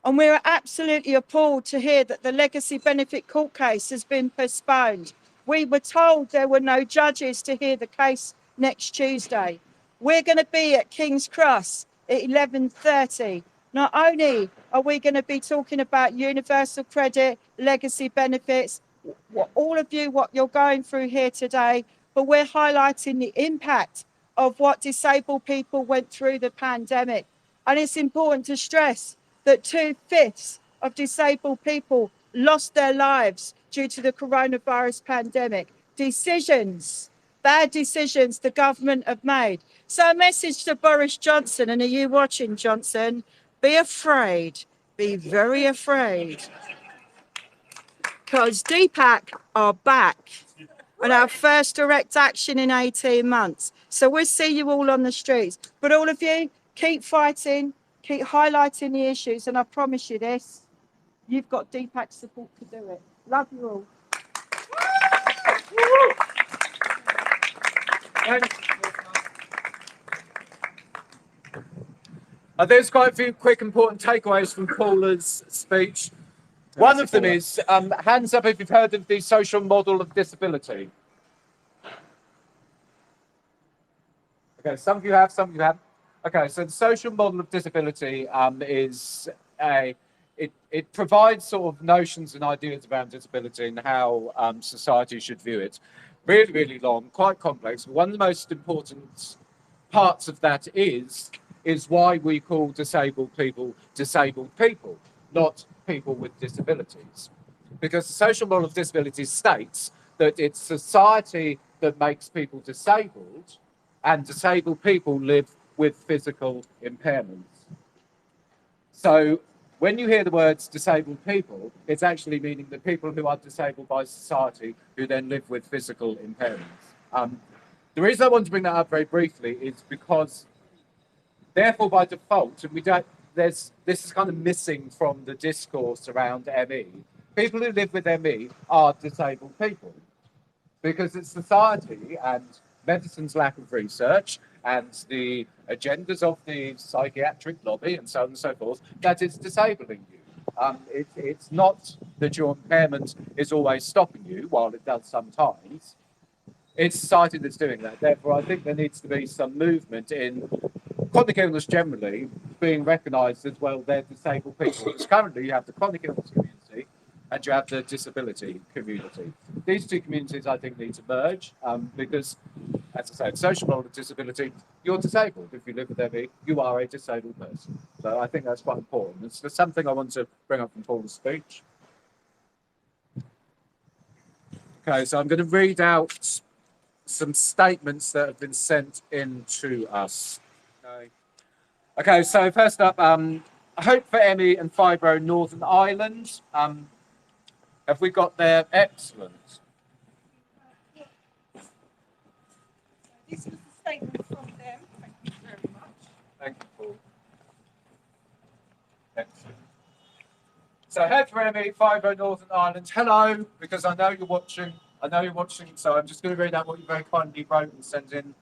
And we're absolutely appalled to hear that the legacy benefit court case has been postponed. We were told there were no judges to hear the case next Tuesday. We're going to be at King's Cross at 11:30. Not only are we going to be talking about universal credit, legacy benefits, all of you, what you're going through here today, but we're highlighting the impact of what disabled people went through the pandemic. And it's important to stress that 2/5 of disabled people lost their lives due to the coronavirus pandemic. Decisions, bad decisions the government have made. So a message to Boris Johnson, and are you watching, Johnson? Be afraid, be very afraid. Because DPAC are back on our first direct action in 18 months. So we'll see you all on the streets. But all of you, keep fighting, keep highlighting the issues, and I promise you this, you've got DPAC support to do it. Love you all. There's quite a few quick important takeaways from Paula's speech. One of them is, hands up if you've heard of the social model of disability. Okay, some of you have, some of you haven't. Okay, so the social model of disability is it provides sort of notions and ideas around disability and how society should view it. Really, really long, quite complex. One of the most important parts of that is why we call disabled people, not people with disabilities. Because the social model of disability states that it's society that makes people disabled, and disabled people live with physical impairments. So when you hear the words disabled people, it's actually meaning the people who are disabled by society who then live with physical impairments. The reason I want to bring that up very briefly is because, therefore, by default, and this is kind of missing from the discourse around ME. People who live with ME are disabled people because it's society and medicine's lack of research and the agendas of the psychiatric lobby and so on and so forth that is disabling you. It's not that your impairment is always stopping you, while it does sometimes. It's society that's doing that. Therefore, I think there needs to be some movement in chronic illness generally being recognised as, well, they're disabled people. Because currently you have the chronic illness community and you have the disability community. These two communities, I think, need to merge because, as I said, social model of disability, you're disabled. If you live with ME, you are a disabled person. So I think that's quite important. It's something I want to bring up from Paul's speech. Okay, so I'm going to read out some statements that have been sent in to us. Okay, so first up, Hope for ME and Fibro Northern Ireland. Have we got there? Excellent. This was the statement from them. Thank you very much. Thank you, Paul. Excellent. So head for ME, Fibro, Northern Ireland. Hello, because I know you're watching. So I'm just going to read out what you very kindly wrote and sent in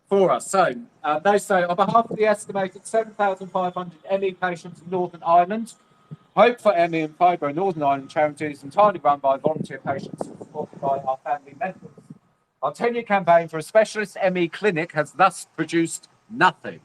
for us. So they say, on behalf of the estimated 7,500 ME patients in Northern Ireland, Hope for ME and Fibro Northern Ireland charities entirely run by volunteer patients and supported by our family members. Our 10-year campaign for a specialist ME clinic has thus produced nothing.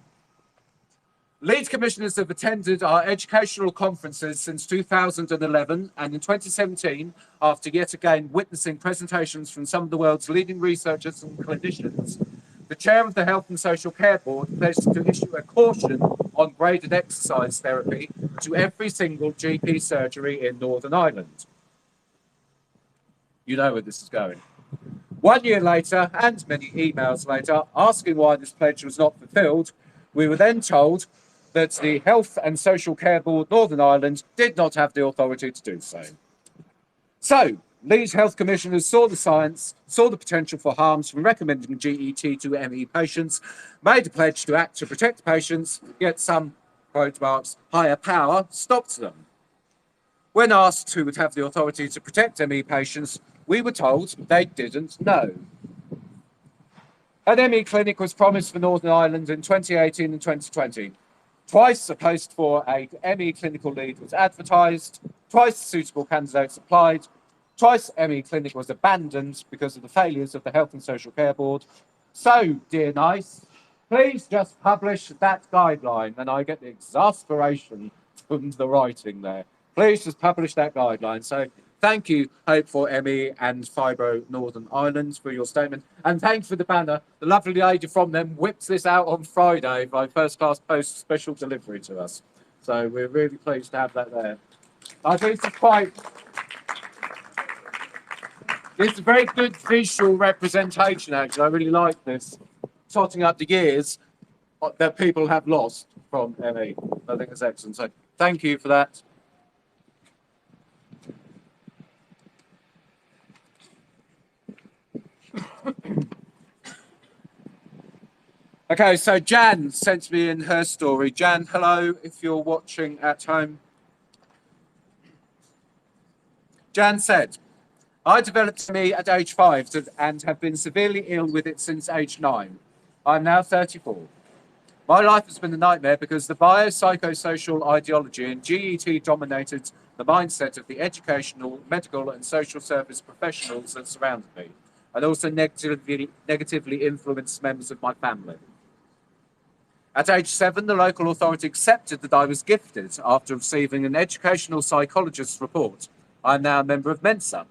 Leeds commissioners have attended our educational conferences since 2011, and in 2017, after yet again witnessing presentations from some of the world's leading researchers and clinicians, the chair of the Health and Social Care Board pledged to issue a caution on graded exercise therapy to every single GP surgery in Northern Ireland. You know where this is going. 1 year later, and many emails later, asking why this pledge was not fulfilled, we were then told that the Health and Social Care Board Northern Ireland did not have the authority to do so. So, Leeds Health Commissioners saw the science, saw the potential for harms from recommending GET to ME patients, made a pledge to act to protect patients, yet some, quote marks, higher power stopped them. When asked who would have the authority to protect ME patients, we were told they didn't know. An ME clinic was promised for Northern Ireland in 2018 and 2020. Twice a post for a ME clinical lead was advertised, twice suitable candidates applied, twice ME clinic was abandoned because of the failures of the Health and Social Care Board. So, dear NICE, please just publish that guideline, and I get the exasperation from the writing there. Please just publish that guideline. So thank you, Hope for ME and Fibro Northern Ireland, for your statement. And thanks for the banner. The lovely lady from them whipped this out on Friday by first class post special delivery to us. So we're really pleased to have that there. I think it's a very good visual representation, actually. I really like this. Totting up the years that people have lost from ME. I think it's excellent. So thank you for that. Okay, so Jan sent me in her story. Jan, hello, if you're watching at home. Jan said, I developed ME at age 5 and have been severely ill with it since age 9. I'm now 34. My life has been a nightmare because the biopsychosocial ideology and GET dominated the mindset of the educational, medical and social service professionals that surrounded me, and also negatively influenced members of my family. At age 7, the local authority accepted that I was gifted after receiving an educational psychologist's report. I'm now a member of Mensa.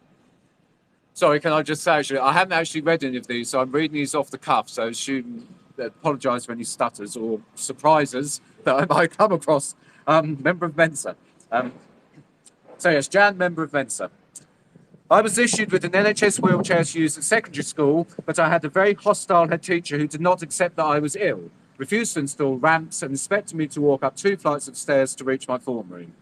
Sorry, can I just say, actually, I haven't actually read any of these, so I'm reading these off the cuff, so apologise for any stutters or surprises that I might come across. Member of Mensa. So yes, Jan, member of Mensa. I was issued with an NHS wheelchair to use at secondary school, but I had a very hostile head teacher who did not accept that I was ill, refused to install ramps and expected me to walk up 2 flights of stairs to reach my form room.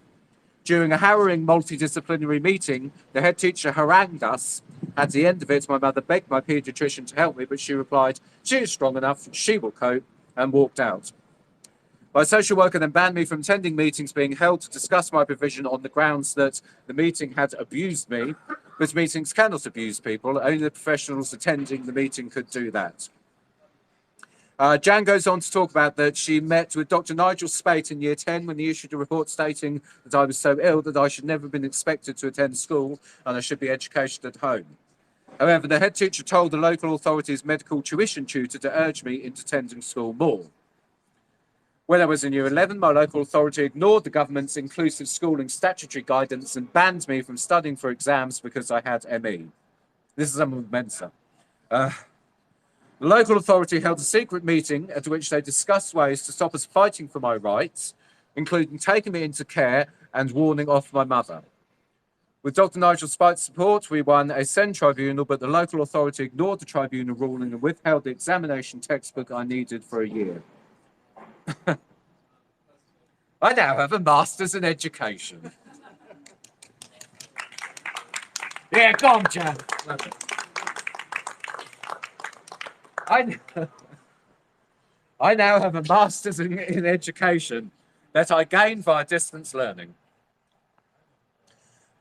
During a harrowing multidisciplinary meeting, the head teacher harangued us. At the end of it, my mother begged my paediatrician to help me, but she replied, she is strong enough, she will cope, and walked out. My social worker then banned me from attending meetings being held to discuss my provision on the grounds that the meeting had abused me, but meetings cannot abuse people, only the professionals attending the meeting could do that. Jan goes on to talk about that she met with Dr. Nigel Spate in year 10 when he issued a report stating that I was so ill that I should never have been expected to attend school and I should be educated at home. However, the head teacher told the local authority's medical tuition tutor to urge me into attending school more. When I was in year 11, my local authority ignored the government's inclusive schooling statutory guidance and banned me from studying for exams because I had ME. This is someone with Mensa. The local authority held a secret meeting at which they discussed ways to stop us fighting for my rights, including taking me into care and warning off my mother. With Dr. Nigel Spite's support, we won a SEND tribunal, but the local authority ignored the tribunal ruling and withheld the examination textbook I needed for a year. I now have a master's in education. Yeah, go on, Jan. I now have a master's in education that I gained via distance learning.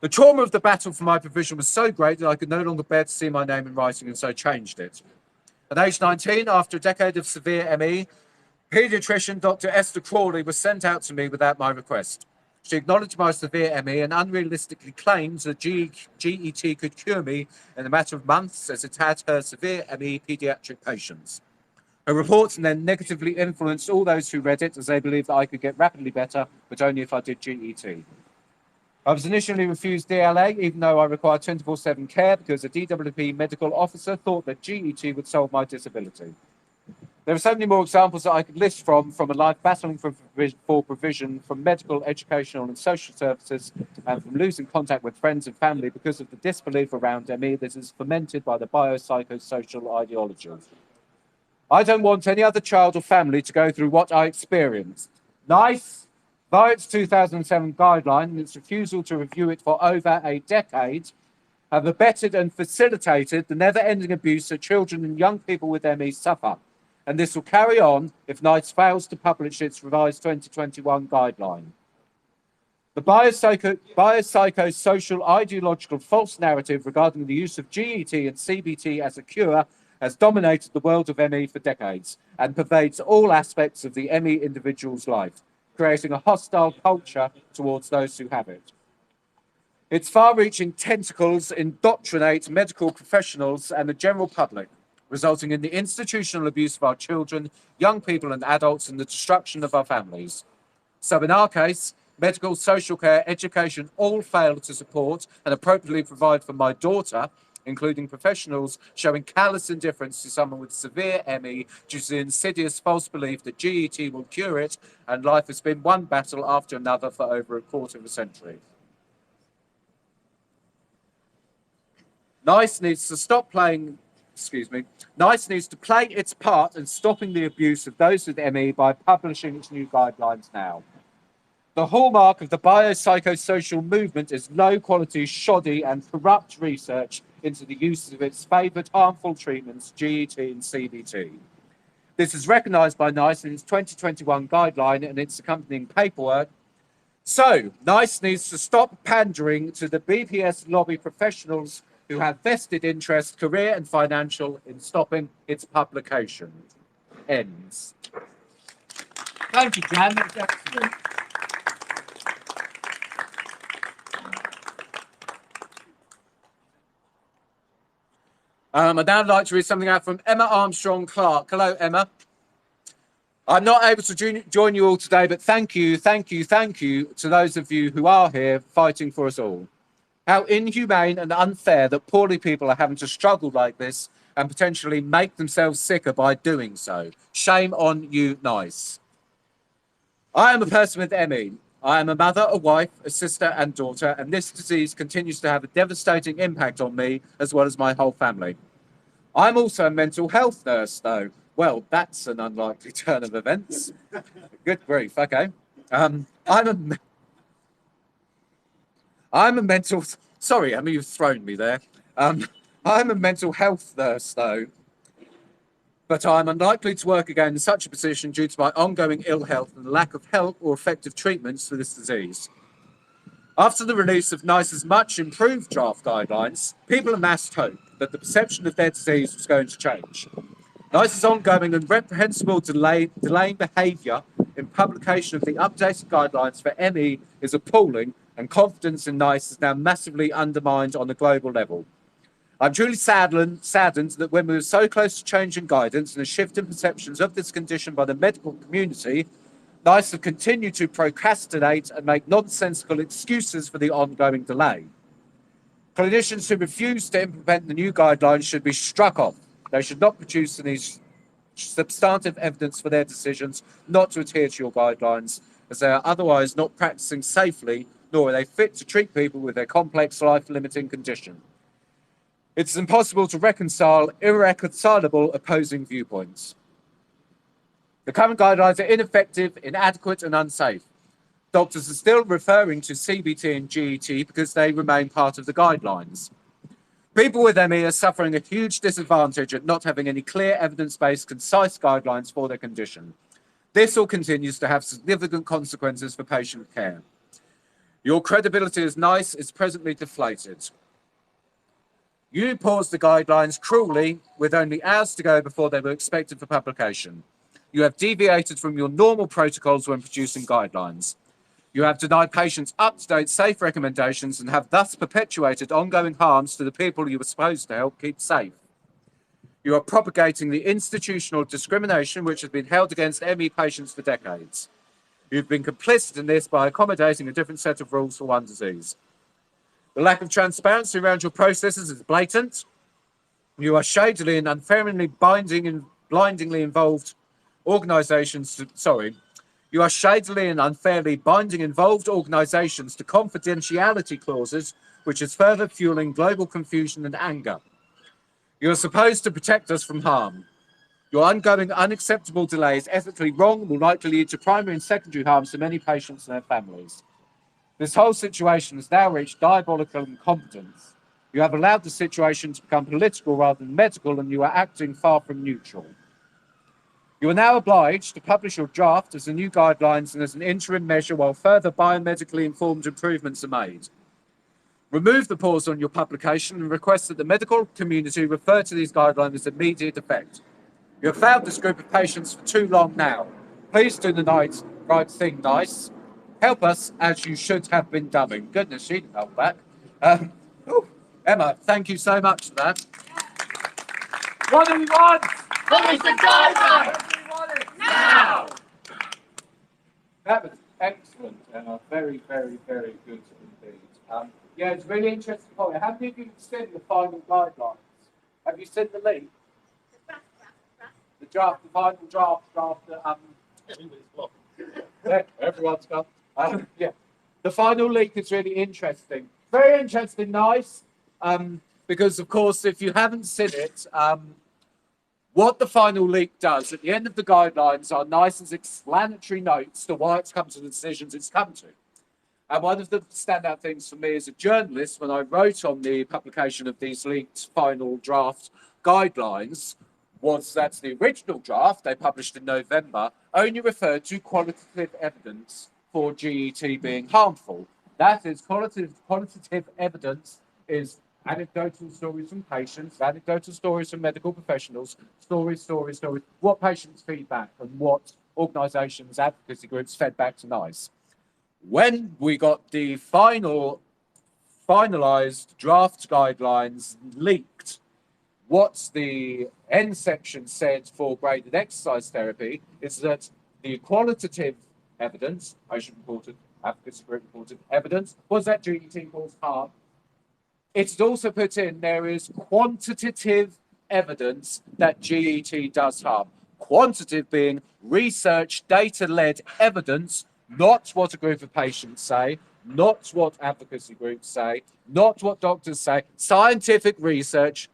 The trauma of the battle for my provision was so great that I could no longer bear to see my name in writing, and so changed it. At age 19, after a decade of severe ME, paediatrician Dr. Esther Crawley was sent out to me without my request. She acknowledged my severe ME and unrealistically claimed that GET could cure me in a matter of months, as it had her severe ME paediatric patients. Her reports then negatively influenced all those who read it, as they believed that I could get rapidly better, but only if I did GET. I was initially refused DLA, even though I required 24/7 care, because a DWP medical officer thought that GET would solve my disability. There are so many more examples that I could list from a life battling for provision, from medical, educational and social services, and from losing contact with friends and family because of the disbelief around ME that is fomented by the biopsychosocial ideology. I don't want any other child or family to go through what I experienced. NICE, by its 2007 guideline and its refusal to review it for over a decade, have abetted and facilitated the never-ending abuse that children and young people with ME suffer. And this will carry on if NICE fails to publish its revised 2021 guideline. The biopsychosocial ideological false narrative regarding the use of GET and CBT as a cure has dominated the world of ME for decades and pervades all aspects of the ME individual's life, creating a hostile culture towards those who have it. Its far-reaching tentacles indoctrinate medical professionals and the general public, resulting in the institutional abuse of our children, young people and adults, and the destruction of our families. So in our case, medical, social care, education all fail to support and appropriately provide for my daughter, including professionals showing callous indifference to someone with severe ME due to the insidious false belief that GET will cure it, and life has been one battle after another for over a quarter of a century. NICE needs to stop playing, NICE needs to play its part in stopping the abuse of those with ME by publishing its new guidelines now. The hallmark of the biopsychosocial movement is low-quality, shoddy and corrupt research into the use of its favoured harmful treatments, GET and CBT. This is recognised by NICE in its 2021 guideline and its accompanying paperwork. So, NICE needs to stop pandering to the BPS lobby professionals who have vested interest, career and financial, in stopping its publication. Ends. Thank you, Jan. I'd now like to read something out from Emma Armstrong Clark. Hello, Emma. I'm not able to join you all today, but thank you to those of you who are here fighting for us all. How inhumane and unfair that poorly people are having to struggle like this and potentially make themselves sicker by doing so. Shame on you, NICE. I am a person with ME. I am a mother, a wife, a sister and daughter, and this disease continues to have a devastating impact on me as well as my whole family. I'm also a mental health nurse, though. Well, that's an unlikely turn of events. Good grief, okay. I'm a mental... Sorry, Emma, you've thrown me there. I'm a mental health nurse, though, but I'm unlikely to work again in such a position due to my ongoing ill health and the lack of help or effective treatments for this disease. After the release of NICE's much improved draft guidelines, people amassed hope that the perception of their disease was going to change. NICE's ongoing and reprehensible delaying behaviour in publication of the updated guidelines for ME is appalling, and confidence in NICE is now massively undermined on a global level. I'm truly saddened that when we were so close to changing guidance and a shift in perceptions of this condition by the medical community, NICE have continued to procrastinate and make nonsensical excuses for the ongoing delay. Clinicians who refuse to implement the new guidelines should be struck off. They should not produce any substantive evidence for their decisions not to adhere to your guidelines, as they are otherwise not practicing safely, nor are they fit to treat people with their complex life-limiting condition. It's impossible to reconcile irreconcilable opposing viewpoints. The current guidelines are ineffective, inadequate and unsafe. Doctors are still referring to CBT and GET because they remain part of the guidelines. People with ME are suffering a huge disadvantage at not having any clear, evidence-based, concise guidelines for their condition. This all continues to have significant consequences for patient care. Your credibility as NICE is presently deflated. You paused the guidelines cruelly with only hours to go before they were expected for publication. You have deviated from your normal protocols when producing guidelines. You have denied patients up-to-date safe recommendations and have thus perpetuated ongoing harms to the people you were supposed to help keep safe. You are propagating the institutional discrimination which has been held against ME patients for decades. You've been complicit in this by accommodating a different set of rules for one disease. The lack of transparency around your processes is blatant. You are shadily and unfairly blindingly involved organisations to, You are shadily and unfairly binding involved organisations to confidentiality clauses, which is further fueling global confusion and anger. You are supposed to protect us from harm. Your ongoing unacceptable delay is ethically wrong and will likely lead to primary and secondary harms to many patients and their families. This whole situation has now reached diabolical incompetence. You have allowed the situation to become political rather than medical, and you are acting far from neutral. You are now obliged to publish your draft as the new guidelines and as an interim measure while further biomedically informed improvements are made. Remove the pause on your publication and request that the medical community refer to these guidelines with immediate effect. You have failed this group of patients for too long now. Please do the right thing, NICE. Help us as you should have been doing. Goodness, she didn't hold back. Emma, thank you so much for that. What do we want? Publish the guidelines! Now! That was excellent, Emma. Very, very, very good indeed. Yeah, it's really interesting point. How many of you have seen the final guidelines? Have you seen the link? The draft, the final draft. Yeah, everyone's got. Yeah, the final leak is really interesting. Very interesting, NICE. Because of course, if you haven't seen it, what the final leak does at the end of the guidelines are NICE's explanatory notes to why it's come to the decisions it's come to. And one of the standout things for me as a journalist, when I wrote on the publication of these leaked final draft guidelines, was that the original draft they published in November only referred to qualitative evidence for GET being harmful. That is, qualitative evidence is anecdotal stories from patients, anecdotal stories from medical professionals, stories, what patients' feedback and what organisations, advocacy groups fed back to NICE. When we got the finalised draft guidelines leaked, what the end section said for graded exercise therapy is that the qualitative evidence, patient-reported, advocacy group-reported evidence, was that GET caused harm. It's also put in there is quantitative evidence that GET does harm. Quantitative being research, data-led evidence, not what a group of patients say, not what advocacy groups say, not what doctors say. Scientific research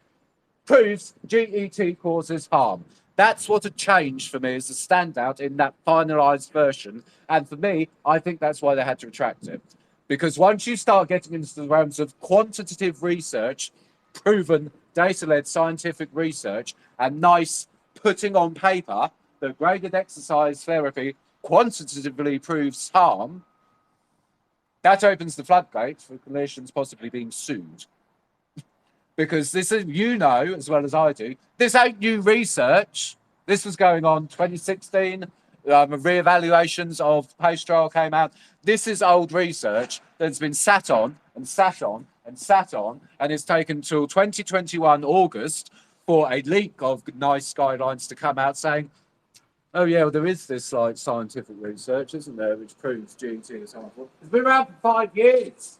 proves GET causes harm. That's what had changed for me as a standout in that finalised version. And for me, I think that's why they had to retract it. Because once you start getting into the realms of quantitative research, proven data-led scientific research, and NICE putting on paper that graded exercise therapy quantitatively proves harm, that opens the floodgates for clinicians possibly being sued. Because this is, you know, as well as I do, this ain't new research. This was going on 2016. Re-evaluations of post-trial came out. This is old research that's been sat on, and it's taken till 2021 August for a leak of NICE guidelines to come out saying, oh yeah, well, there is this like scientific research, isn't there, which proves GET is harmful. It's been around for 5 years.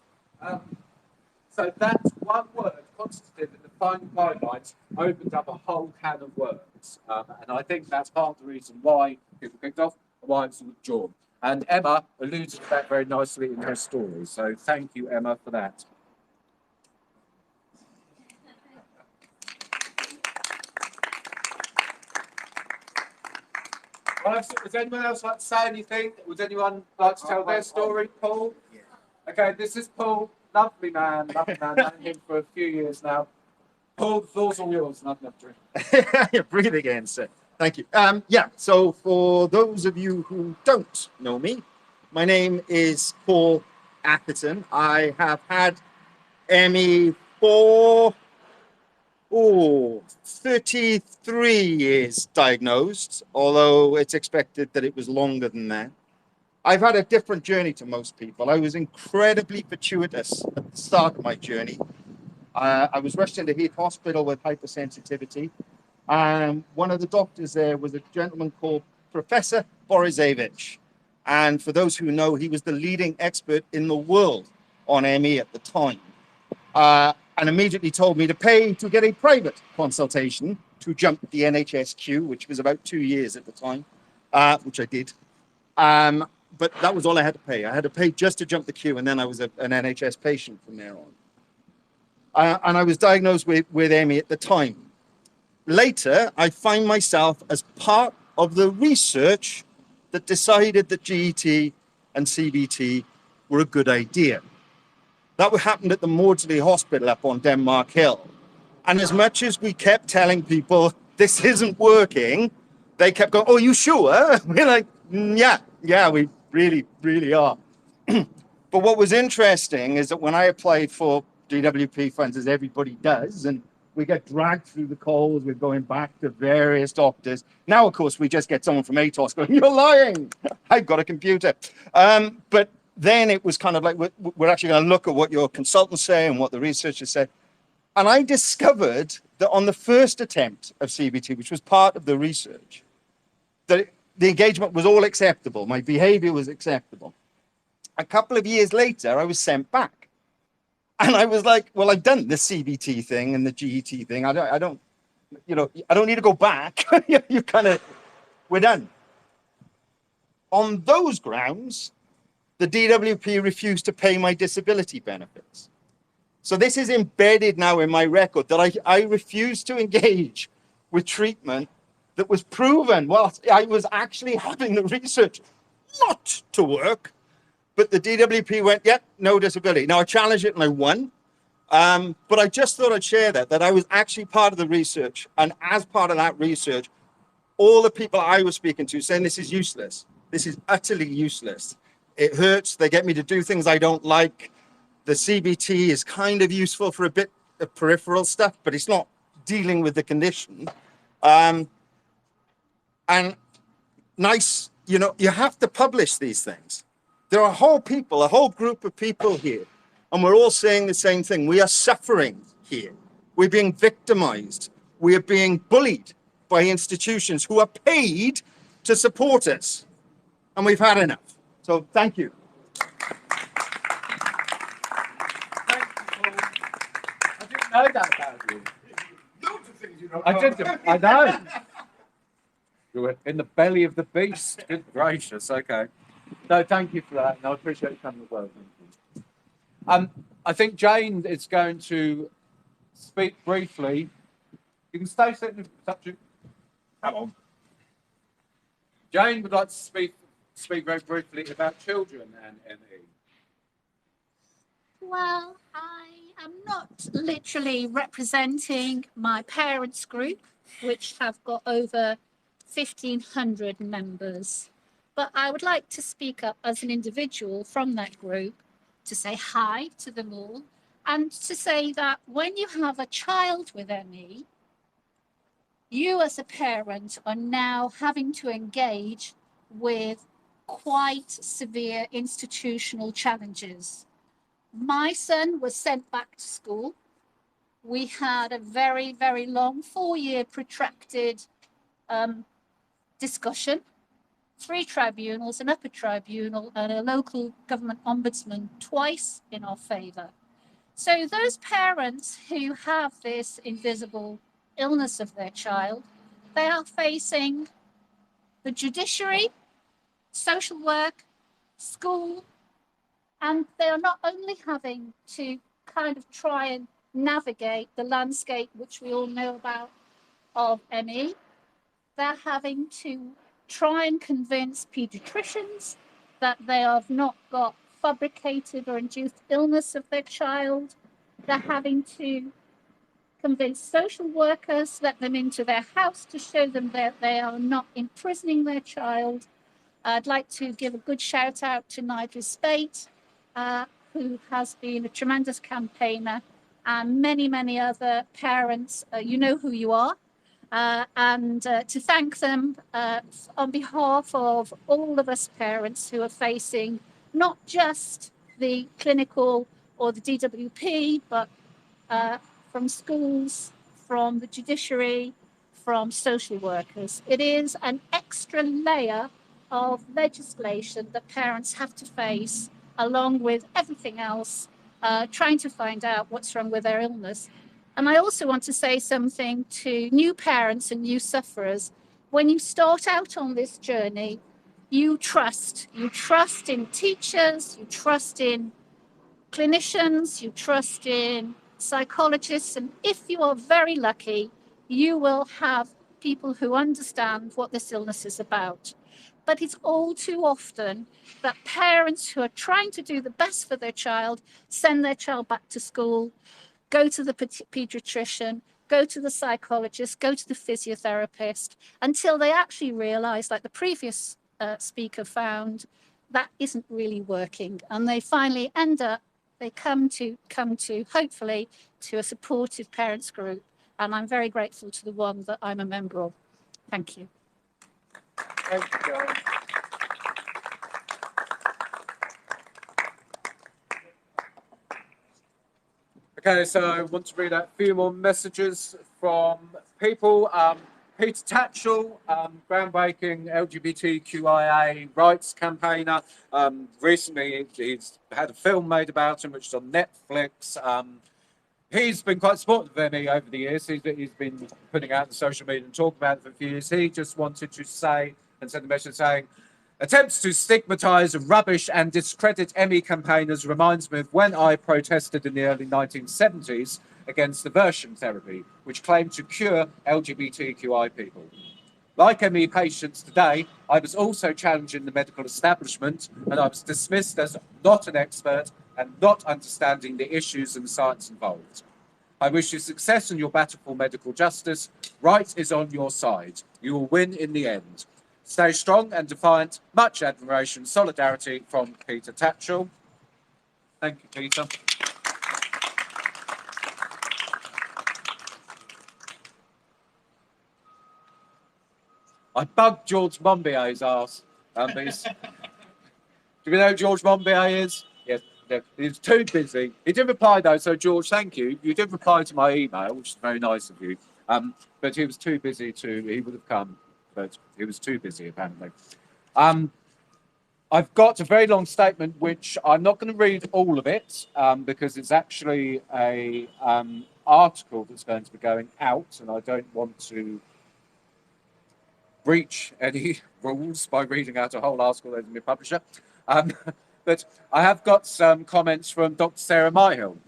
So that one word, quantitative, in the final guidelines opened up a whole can of worms. And I think that's part of the reason why people kicked off and why it's withdrawn. And Emma alluded to that very nicely in her story. So thank you, Emma, for that. Would anyone else like to say anything? Would anyone like to tell their story? Paul? Okay, this is Paul. Lovely man, known him for a few years now. Paul, the floor's all yours. Not enough drink. Breathe again, sir. Thank you. Yeah, so for those of you who don't know me, my name is Paul Atherton. I have had ME for 33 years diagnosed, although it's expected that it was longer than that. I've had a different journey to most people. I was incredibly fortuitous at the start of my journey. I was rushed into Heath Hospital with hypersensitivity. One of the doctors there was a gentleman called Professor Borisevich. And for those who know, he was the leading expert in the world on ME at the time. And immediately told me to pay to get a private consultation to jump the NHS queue, which was about 2 years at the time, which I did. But that was all I had to pay. I had to pay just to jump the queue, and then I was an NHS patient from there on. And I was diagnosed with ME at the time. Later, I find myself as part of the research that decided that GET and CBT were a good idea. That happened at the Maudsley Hospital up on Denmark Hill. And as much as we kept telling people, this isn't working, they kept going, oh, you sure? We're like, yeah, we really are. But what was interesting is that when I applied for DWP funds, as everybody does, and we get dragged through the coals, we're going back to various doctors. Now, of course, we just get someone from ATOS going, you're lying, I've got a computer. But then it was kind of like, we're actually going to look at what your consultants say and what the researchers say. And I discovered that on the first attempt of CBT, which was part of the research, that the engagement was all acceptable. My behavior was acceptable. A couple of years later, I was sent back. And I was like, well, I've done the CBT thing and the GET thing. I don't need to go back. We're done. On those grounds, the DWP refused to pay my disability benefits. So this is embedded now in my record that I refused to engage with treatment that was proven. Well, I was actually having the research not to work, but the DWP went, yep, no disability. Now I challenged it and I won. But I just thought I'd share that I was actually part of the research. And as part of that research, all the people I was speaking to saying this is useless. This is utterly useless. It hurts. They get me to do things I don't like. The CBT is kind of useful for a bit of peripheral stuff, but it's not dealing with the condition. And NICE, you have to publish these things. There are a whole group of people here, and we're all saying the same thing. We are suffering here. We're being victimized. We are being bullied by institutions who are paid to support us. And we've had enough. So thank you. I didn't know that about you. Loads of things you know. I know. You were in the belly of the beast. Good gracious. Okay. No, thank you for that. And I appreciate you coming as well. Thank you. I think Jane is going to speak briefly. You can stay sitting. Come on. Jane would like to speak very briefly about children and ME. Well, I am not literally representing my parents' group, which have got over 1,500 members. But I would like to speak up as an individual from that group to say hi to them all and to say that when you have a child with ME, you as a parent are now having to engage with quite severe institutional challenges. My son was sent back to school. We had a very, very long 4-year protracted discussion, 3 tribunals, an upper tribunal and a local government ombudsman twice in our favour. So those parents who have this invisible illness of their child, they are facing the judiciary, social work, school, and they are not only having to kind of try and navigate the landscape, which we all know about, of ME, they're having to try and convince paediatricians that they have not got fabricated or induced illness of their child. They're having to convince social workers, let them into their house to show them that they are not imprisoning their child. I'd like to give a good shout out to Nigel Spate, who has been a tremendous campaigner, and many, many other parents. You know who you are. And to thank them on behalf of all of us parents who are facing not just the clinical or the DWP, but from schools, from the judiciary, from social workers. It is an extra layer of legislation that parents have to face, along with everything else, trying to find out what's wrong with their illness. And I also want to say something to new parents and new sufferers. When you start out on this journey, you trust. You trust in teachers, you trust in clinicians, you trust in psychologists, and if you are very lucky, you will have people who understand what this illness is about. But it's all too often that parents who are trying to do the best for their child send their child back to school, go to the pediatrician, go to the psychologist, go to the physiotherapist, until they actually realize, like the previous speaker found, that isn't really working. And they finally end up, they come to hopefully to a supportive parents group. And I'm very grateful to the one that I'm a member of. Thank you. Thank you, Joe. Okay, so I want to read out a few more messages from people. Peter Tatchell, groundbreaking LGBTQIA rights campaigner. Recently, he's had a film made about him, which is on Netflix. He's been quite supportive of ME over the years. He's been putting out the social media and talking about it for a few years. He just wanted to say and send a message saying, attempts to stigmatise, rubbish and discredit ME campaigners reminds me of when I protested in the early 1970s against aversion therapy, which claimed to cure LGBTQI people. Like ME patients today, I was also challenging the medical establishment, and I was dismissed as not an expert and not understanding the issues and science involved. I wish you success in your battle for medical justice. Right is on your side. You will win in the end. Stay strong and defiant. Much admiration, solidarity from Peter Tatchell. Thank you, Peter. I bugged George Monbiot's ass. But do we know who George Monbiot is? Yes, he's too busy. He did reply though, so George, thank you. You did reply to my email, which is very nice of you. But he was too busy he would have come, but he was too busy apparently. I've got a very long statement, which I'm not going to read all of it because it's actually a article that's going to be going out, and I don't want to breach any rules by reading out a whole article as a publisher. But I have got some comments from Dr. Sarah Myhill.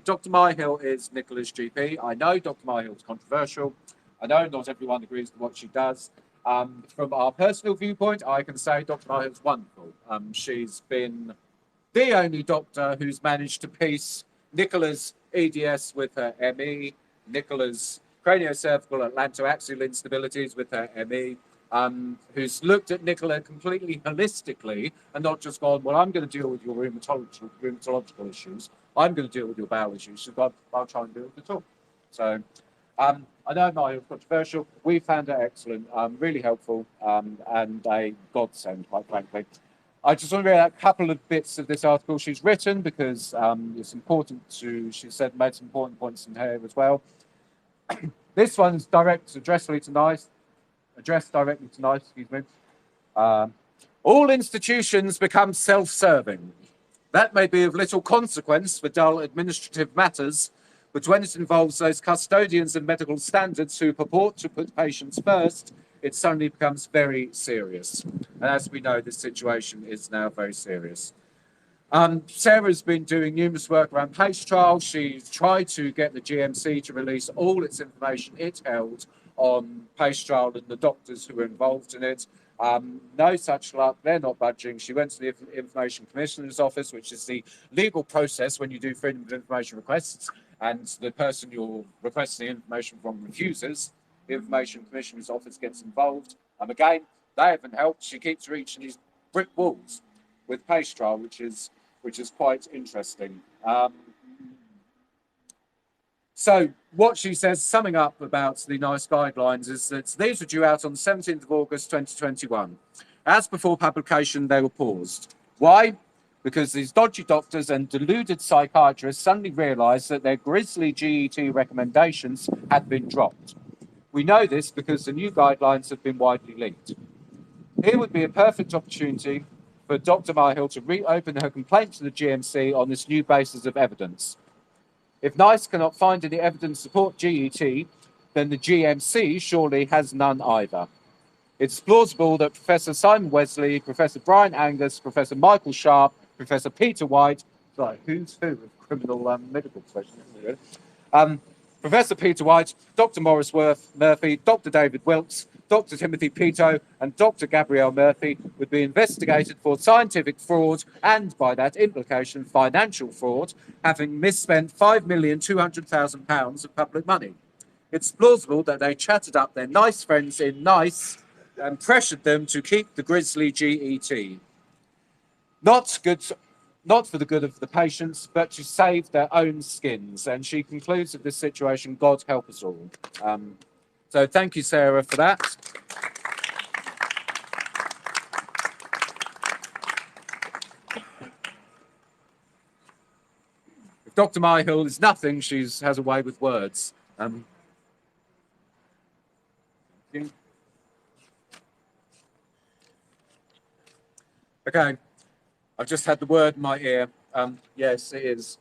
Dr. Myhill is Nicola's GP. I know Dr. Myhill is controversial. I know not everyone agrees with what she does. From our personal viewpoint, I can say Dr. Myhill is wonderful. She's been the only doctor who's managed to piece Nicola's EDS with her ME, Nicola's craniocervical atlantoaxial instabilities with her ME, who's looked at Nicola completely holistically and not just gone, well, I'm going to deal with your rheumatological issues. I'm going to deal with your bowel issues. So I'll try and do it at all. So I know Myhill's controversial. We found her excellent, really helpful, and a godsend, quite frankly. I just want to read out a couple of bits of this article she's written because it's important to, she said, made some important points in here as well. This one's addressed directly to NICE, excuse me. All institutions become self-serving. That may be of little consequence for dull administrative matters, but when it involves those custodians of medical standards who purport to put patients first, it suddenly becomes very serious. And as we know, this situation is now very serious. Sarah's been doing numerous work around PACE trials. She's tried to get the GMC to release all its information it held on PACE trial and the doctors who were involved in it. No such luck, they're not budging. She went to the Information Commissioner's Office, which is the legal process when you do Freedom of Information requests. and the person you're requesting information from refuses, the Information Commissioner's Office gets involved. Again, they haven't helped. She keeps reaching these brick walls with pace trial, which is quite interesting. So what she says, summing up about the NICE guidelines, is that these were due out on the 17th of August 2021. As before publication, they were paused. Why? Because these dodgy doctors and deluded psychiatrists suddenly realised that their grisly GET recommendations had been dropped. We know this because the new guidelines have been widely leaked. Here would be a perfect opportunity for Dr. Myhill to reopen her complaint to the GMC on this new basis of evidence. If NICE cannot find any evidence to support GET, then the GMC surely has none either. It's plausible that Professor Simon Wesley, Professor Brian Angus, Professor Michael Sharp, Professor Peter White, sorry, who's who of criminal medical profession, Professor Peter White, Dr. Maurice Murphy, Dr. David Wilkes, Dr. Timothy Pito, and Dr. Gabrielle Murphy would be investigated for scientific fraud and, by that implication, financial fraud, having misspent £5,200,000 of public money. It's plausible that they chatted up their nice friends in NICE and pressured them to keep the grisly GET. Not for the good of the patients, but to save their own skins. And she concludes that this situation, God help us all. So thank you, Sarah, for that. If Dr. Myhill is nothing, she has a way with words. Okay, I've just had the word in my ear. Yes, it is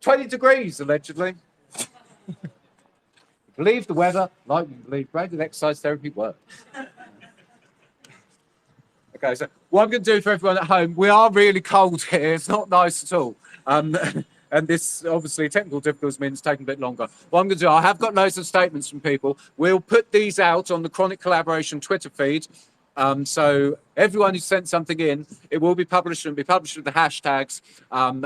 20 degrees, allegedly. Believe the weather, like we believe graded exercise therapy works. Okay, so what I'm going to do for everyone at home, we are really cold here. It's not nice at all. And this, obviously, technical difficulties means taking a bit longer. What I'm going to do, I have got loads of statements from people. We'll put these out on the Chronic Collaboration Twitter feed. So everyone who sent something in, it will be published and be published with the hashtags.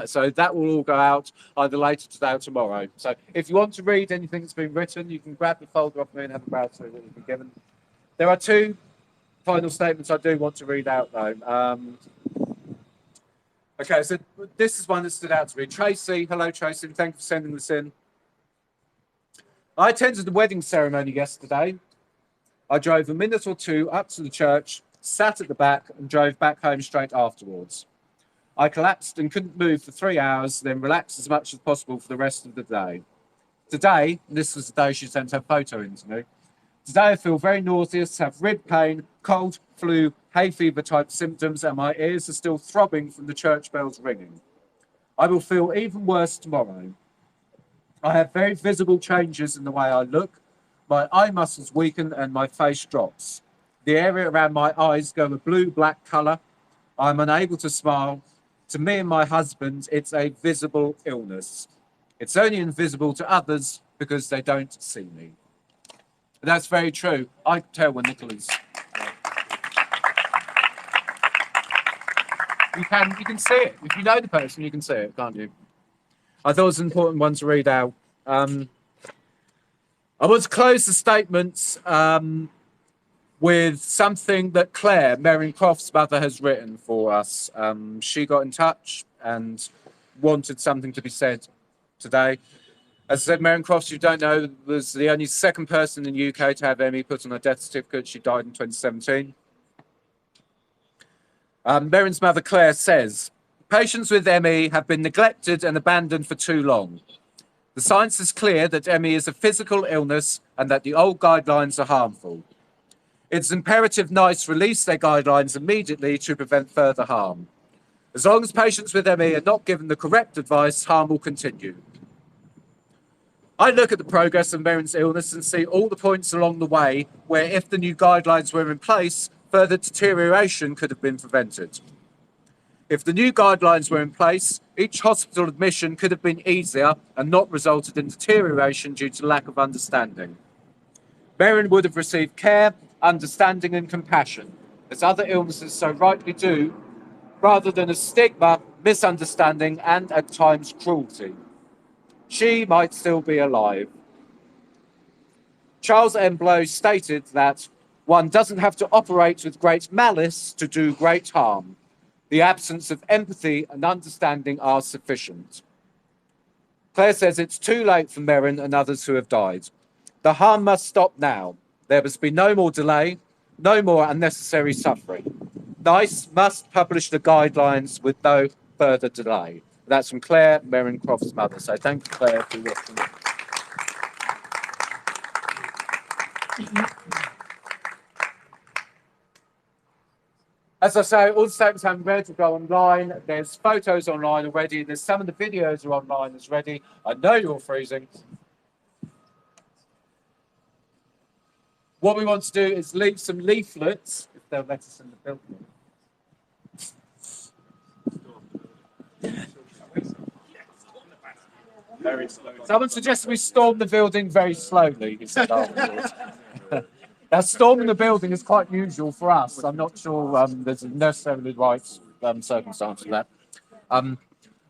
So that will all go out either later today or tomorrow. So if you want to read anything that's been written, you can grab the folder off me and have a browse through what you've been given. There are two final statements I do want to read out, though. Okay, so this is one that stood out to me. Tracy, hello, Tracy. Thank you for sending this in. I attended the wedding ceremony yesterday. I drove a minute or two up to the church, sat at the back, and drove back home straight afterwards. I collapsed and couldn't move for 3 hours, then relaxed as much as possible for the rest of the day. Today, and this was the day she sent her photo in to me, today I feel very nauseous, have rib pain, cold, flu, hay fever type symptoms, and my ears are still throbbing from the church bells ringing. I will feel even worse tomorrow. I have very visible changes in the way I look. My eye muscles weaken and my face drops. The area around my eyes go a blue-black colour. I'm unable to smile. To me and my husband, it's a visible illness. It's only invisible to others because they don't see me. And that's very true. I can tell when Nicola's... You can see it. If you know the person, you can see it, can't you? I thought it was an important one to read out. I want to close the statements with something that Claire, Marion Croft's mother, has written for us. She got in touch and wanted something to be said today. As I said, Marion Croft, you don't know, was the only second person in the UK to have ME put on her death certificate. She died in 2017. Marion's mother, Claire, says, patients with ME have been neglected and abandoned for too long. The science is clear that ME is a physical illness and that the old guidelines are harmful. It's imperative NICE release their guidelines immediately to prevent further harm. As long as patients with ME are not given the correct advice, harm will continue. I look at the progress of Marion's illness and see all the points along the way where, if the new guidelines were in place, further deterioration could have been prevented. If the new guidelines were in place, each hospital admission could have been easier and not resulted in deterioration due to lack of understanding. Marion would have received care, understanding and compassion, as other illnesses so rightly do, rather than a stigma, misunderstanding and, at times, cruelty. she might still be alive. Charles M. Blow stated that one doesn't have to operate with great malice to do great harm. The absence of empathy and understanding are sufficient. Claire says it's too late for Merrin and others who have died. The harm must stop now. There must be no more delay, no more unnecessary suffering. NICE must publish the guidelines with no further delay. That's from Claire, Merrin Croft's mother. So thank you, Claire, for watching. As I say, all the statements have been ready to go online. There's photos online already. There's some of the videos are online as ready. I know you're freezing. What we want to do is leave some leaflets, if they'll let us in the building. Very slow. Someone suggested we storm the building very slowly, he said afterwards. Now, storming the building is quite usual for us. I'm not sure there's necessarily the right circumstance for that.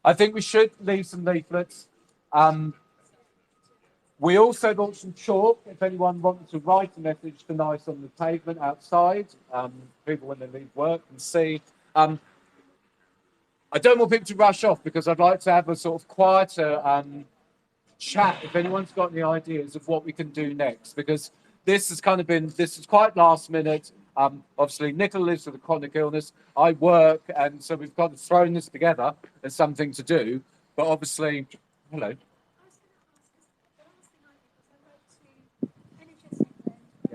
I think we should leave some leaflets. We also got some chalk, if anyone wants to write a message to NICE on the pavement outside. People, when they leave work, can see. I don't want people to rush off because I'd like to have a sort of quieter chat if anyone's got any ideas of what we can do next, because this has kind of been, this is quite last minute. Obviously, Nicola lives with a chronic illness. I work, and so we've kind of thrown this together as something to do. But obviously, hello.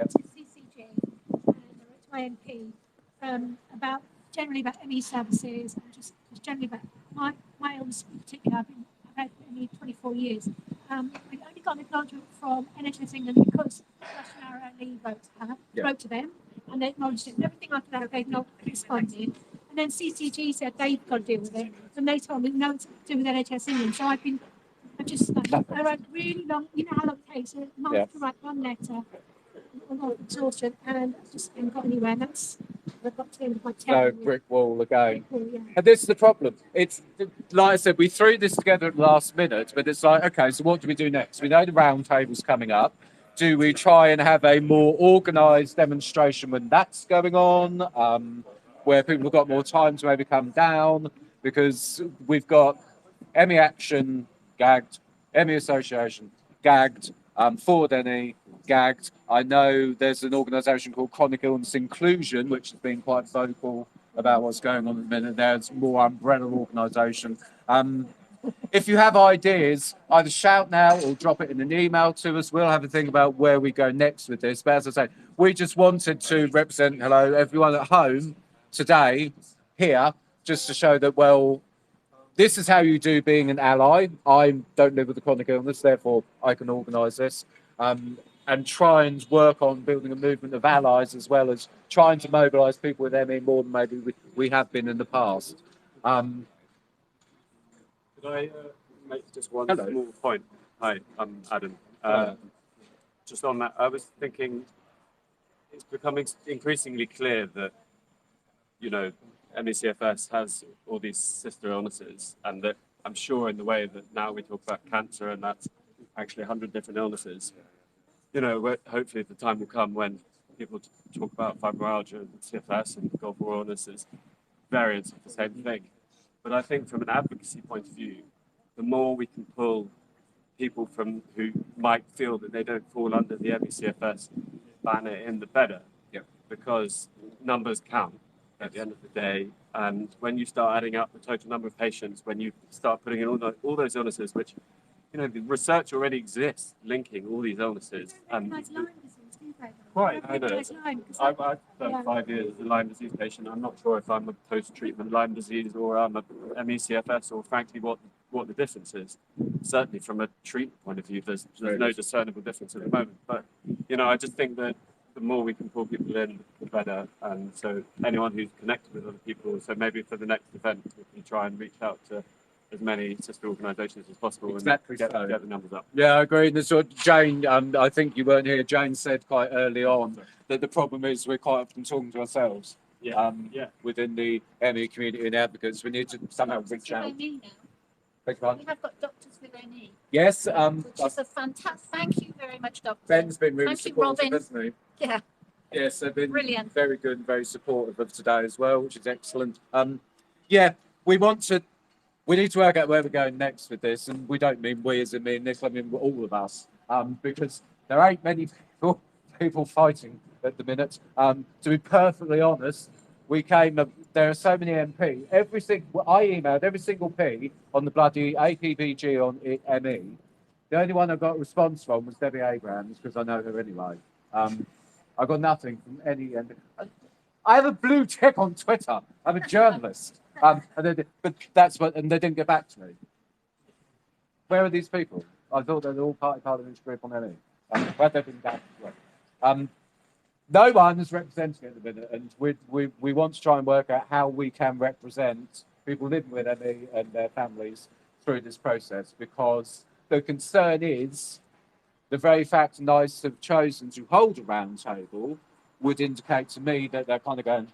CCG and I wrote to my MP about generally about ME services and just generally about my illness in particular. I've had ME 24 years. We've only got an acknowledgement from NHS England because National Lee wrote to them and they acknowledged it. And everything after that they've not responded. And then CCG said they've got to deal with it. And they told me no, it's to do with NHS England. So I wrote really long, you know how long it takes a month to write one letter. A lot of exhaustion, and I just haven't got anywhere. And that's I've got to the end of my No brick wall again. And this is the problem. It's like I said, we threw this together at the last minute, but it's like, okay, so what do we do next? We know the round table's coming up. Do we try and have a more organised demonstration when that's going on, where people have got more time to maybe come down? Because we've got ME Action gagged, ME Association gagged, Forward NE gagged. I know there's an organisation called Chronic Illness Inclusion, which has been quite vocal about what's going on at the minute. There's more umbrella organisation. If you have ideas, either shout now or drop it in an email to us. We'll have a think about where we go next with this. But as I say, we just wanted to represent, hello, everyone at home today, here, just to show that, well, this is how you do being an ally. I don't live with a chronic illness, therefore I can organise this. And try and work on building a movement of allies as well as trying to mobilise people with ME more than maybe we have been in the past. Could I make just one small point? Hi, I'm Adam. Just on that, I was thinking it's becoming increasingly clear that, you know, MECFS has all these sister illnesses, and that I'm sure in the way that now we talk about cancer and that's actually 100 different illnesses, you know, hopefully the time will come when people talk about fibromyalgia and CFS and Gulf War illnesses, variants of the same thing. But I think from an advocacy point of view, the more we can pull people from who might feel that they don't fall under the MECFS banner in, the better. Yep. Because numbers count at the end of the day. And when you start adding up the total number of patients, when you start putting in all those illnesses, which, you know, the research already exists linking all these illnesses. Right, I know. I've done 5 years as a Lyme disease patient. I'm not sure if I'm a post-treatment Lyme disease or I'm a MECFS, or frankly what the difference is. Certainly from a treatment point of view, there's no discernible difference at the moment. But, you know, I just think that the more we can pull people in, the better. And so anyone who's connected with other people, so maybe for the next event, we can try and reach out to as many sister organisations as possible and get the numbers up. Yeah, I agree. And so Jane, I think you weren't here. Jane said quite early on that the problem is we're quite often talking to ourselves. Within the ME community and advocates, we need to somehow reach out. Beg your pardon? We have got Doctors with NE, Yes. which is a fantastic. Thank you very much, Doctor. Ben's been really Thank you, supportive, Robin. hasn't he? Yeah, Yes, they've been brilliant. very good and very supportive of today as well, which is excellent. Yeah, we need to work out where we're going next with this, and we don't mean we as in me and Nick, I mean all of us, because there ain't many people fighting at the minute. To be perfectly honest, there are so many MP. I emailed every single P on the bloody APPG on ME. The only one I got a response from was Debbie Abrams, because I know her anyway. I got nothing from any MP. I have a blue tick on Twitter. I'm a journalist. And they didn't get back to me. Where are these people? I thought they were all parliamentary group on ME. Where they've been back to work. No one is representing it at the minute, and we want to try and work out how we can represent people living with ME and their families through this process, because the concern is the very fact NICE have chosen to hold a round table would indicate to me that they're kind of going,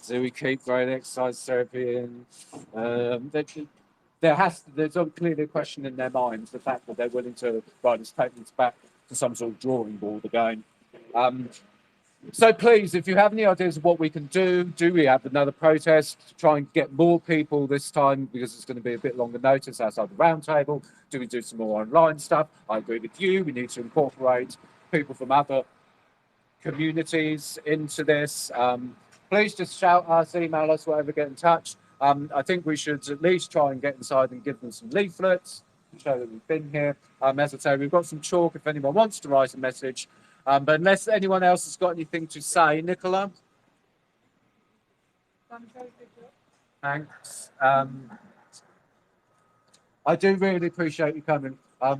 do we keep great exercise therapy in? There's clearly a question in their minds, the fact that they're willing to take this back to some sort of drawing board again. So please, if you have any ideas of what we can do we have another protest to try and get more people this time, because it's going to be a bit longer notice outside the round table? Do we do some more online stuff? I agree with you. We need to incorporate people from other communities into this. Please just shout us, email us, whatever, get in touch. I think we should at least try and get inside and give them some leaflets to show that we've been here. As I say, we've got some chalk if anyone wants to write a message. But unless anyone else has got anything to say, Nicola? Thanks. I do really appreciate you coming. I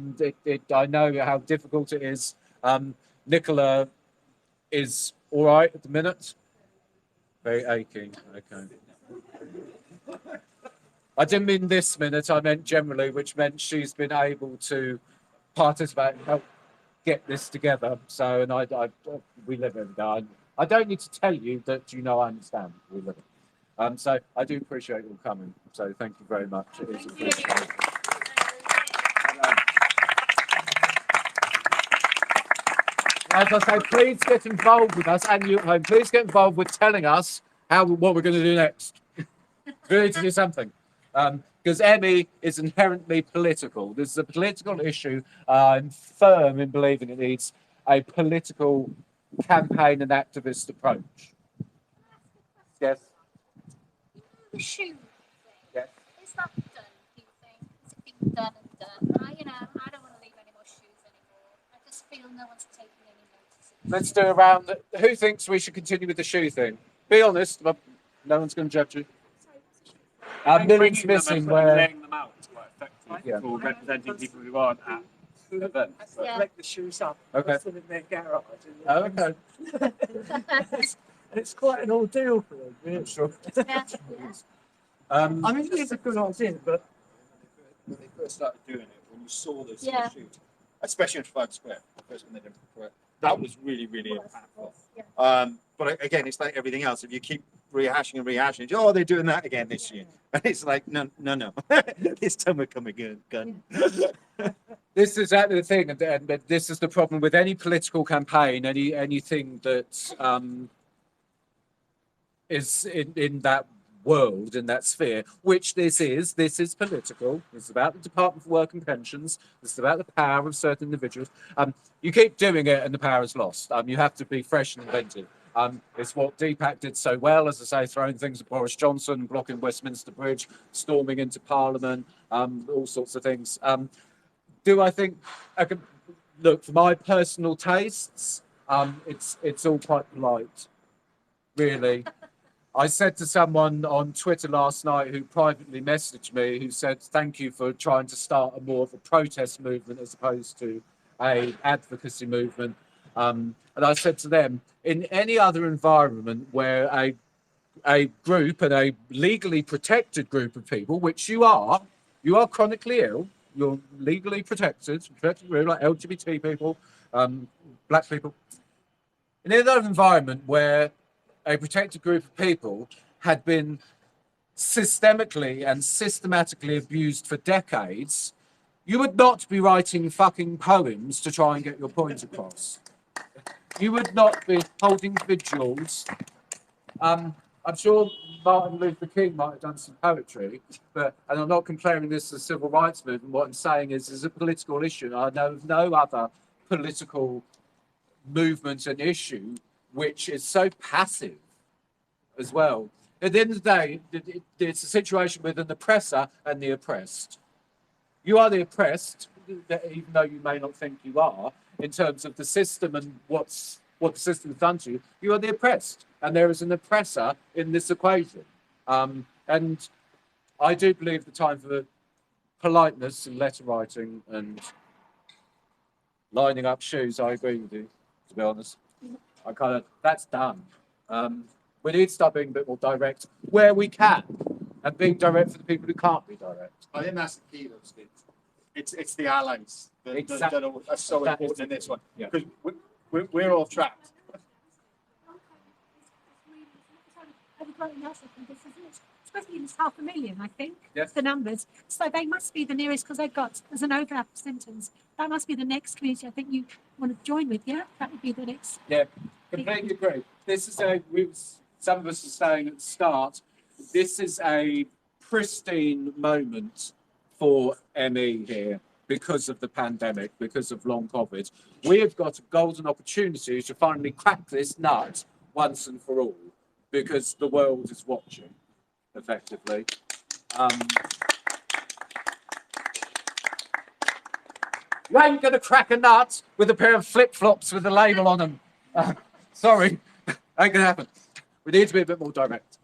know how difficult it is. Nicola is all right at the minute. Very aching. Okay. I didn't mean this minute. I meant generally, which meant she's been able to participate and help get this together. So, and we live in that. I don't need to tell you that I understand. We live it. So I do appreciate you coming. So thank you very much. It is appreciated. As I say, please get involved with us, and you at home, please get involved with telling us what we're going to do next. We need to do something. Because ME is inherently political. This is a political issue. I'm firm in believing it needs a political campaign and activist approach. Yes? The shoe thing. Yes. Is that done, do you think? Is it been done and done? I don't want to leave any more shoes anymore. I just feel no one's taking any notice. Let's do a round. Who thinks we should continue with the shoe thing? Be honest, but no one's going to judge you. Millions missing where... laying them out is quite effective for representing people who aren't at events. I collect the shoes up. Okay. Put them in their garage. Oh, okay. And it's quite an ordeal for them, really. Sure. I mean, it is a good idea, but When they first started doing it, when you saw those Yeah. shoot, especially in Trafalgar Square, the first one they did for it, that was really, really impactful. Yeah. But again, it's like everything else. If you keep rehashing and rehashing, oh, they're doing that again this year. And it's like, no. This time we're coming gun. This is exactly the thing, and this is the problem with any political campaign, anything that is in that world, in that sphere, which this is political. It's about the Department for Work and Pensions. It's about the power of certain individuals. You keep doing it and the power is lost. You have to be fresh and inventive. It's what Deepak did so well, as I say, throwing things at Boris Johnson, blocking Westminster Bridge, storming into Parliament, all sorts of things. Do I think, look, for my personal tastes, it's all quite polite, really. I said to someone on Twitter last night who privately messaged me, who said, thank you for trying to start a more of a protest movement as opposed to a advocacy movement. And I said to them, in any other environment where a group, and a legally protected group of people, which you are chronically ill, you're legally protected like LGBT people, black people. In any other environment where a protected group of people had been systemically and systematically abused for decades, you would not be writing fucking poems to try and get your point across. You would not be holding vigils. I'm sure Martin Luther King might have done some poetry, and I'm not comparing this to the civil rights movement. What I'm saying is, it's a political issue. And I know of no other political movement and issue which is so passive as well. At the end of the day, it's a situation with an oppressor and the oppressed. You are the oppressed, even though you may not think you are, in terms of the system and what the system has done to you. You are the oppressed, and there is an oppressor in this equation. And I do believe the time for politeness and letter writing and lining up shoes, I agree with you, to be honest. That's done. We need to start being a bit more direct where we can, and being direct for the people who can't be direct. I think that's the key, though, Steve. It's the allies that are so important in this one. Because we're all trapped. Especially it's 500,000, I think, yes. The numbers. So they must be the nearest, because there's an overlap of symptoms. That must be the next community I think you want to join with, yeah? That would be the next. Yeah, completely agree. This is some of us are saying at the start, this is a pristine moment for ME here because of the pandemic, because of long COVID. We have got a golden opportunity to finally crack this nut once and for all, because the world is watching, effectively. You ain't going to crack a nut with a pair of flip-flops with a label on them. Sorry, ain't going to happen. We need to be a bit more direct,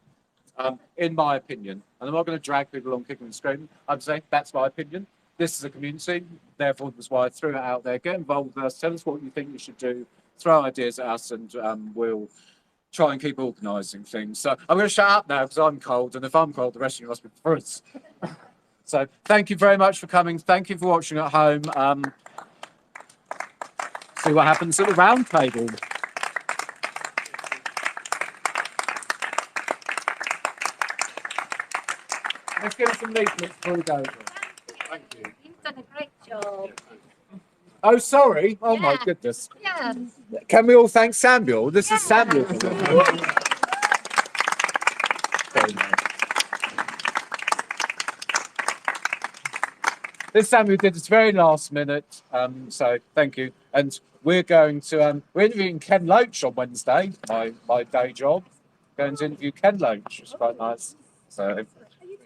in my opinion. And I'm not going to drag people along kicking and screaming. I'm saying that's my opinion. This is a community. Therefore, that's why I threw it out there. Get involved with us. Tell us what you think we should do. Throw ideas at us, and we'll try and keep organising things. So I'm going to shut up now because I'm cold. And if I'm cold, the rest of you must be fruits. So thank you very much for coming. Thank you for watching at home. See what happens at the round table. Let's give us some leaflets before we go. Thank you. You've done a great job. Oh, sorry. Oh, my goodness. Yeah. Can we all thank Samuel? This is Samuel. This Samuel did this very last minute, so thank you. And we're going to, we're interviewing Ken Loach on Wednesday, my day job. Going to interview Ken Loach, which is quite nice. So.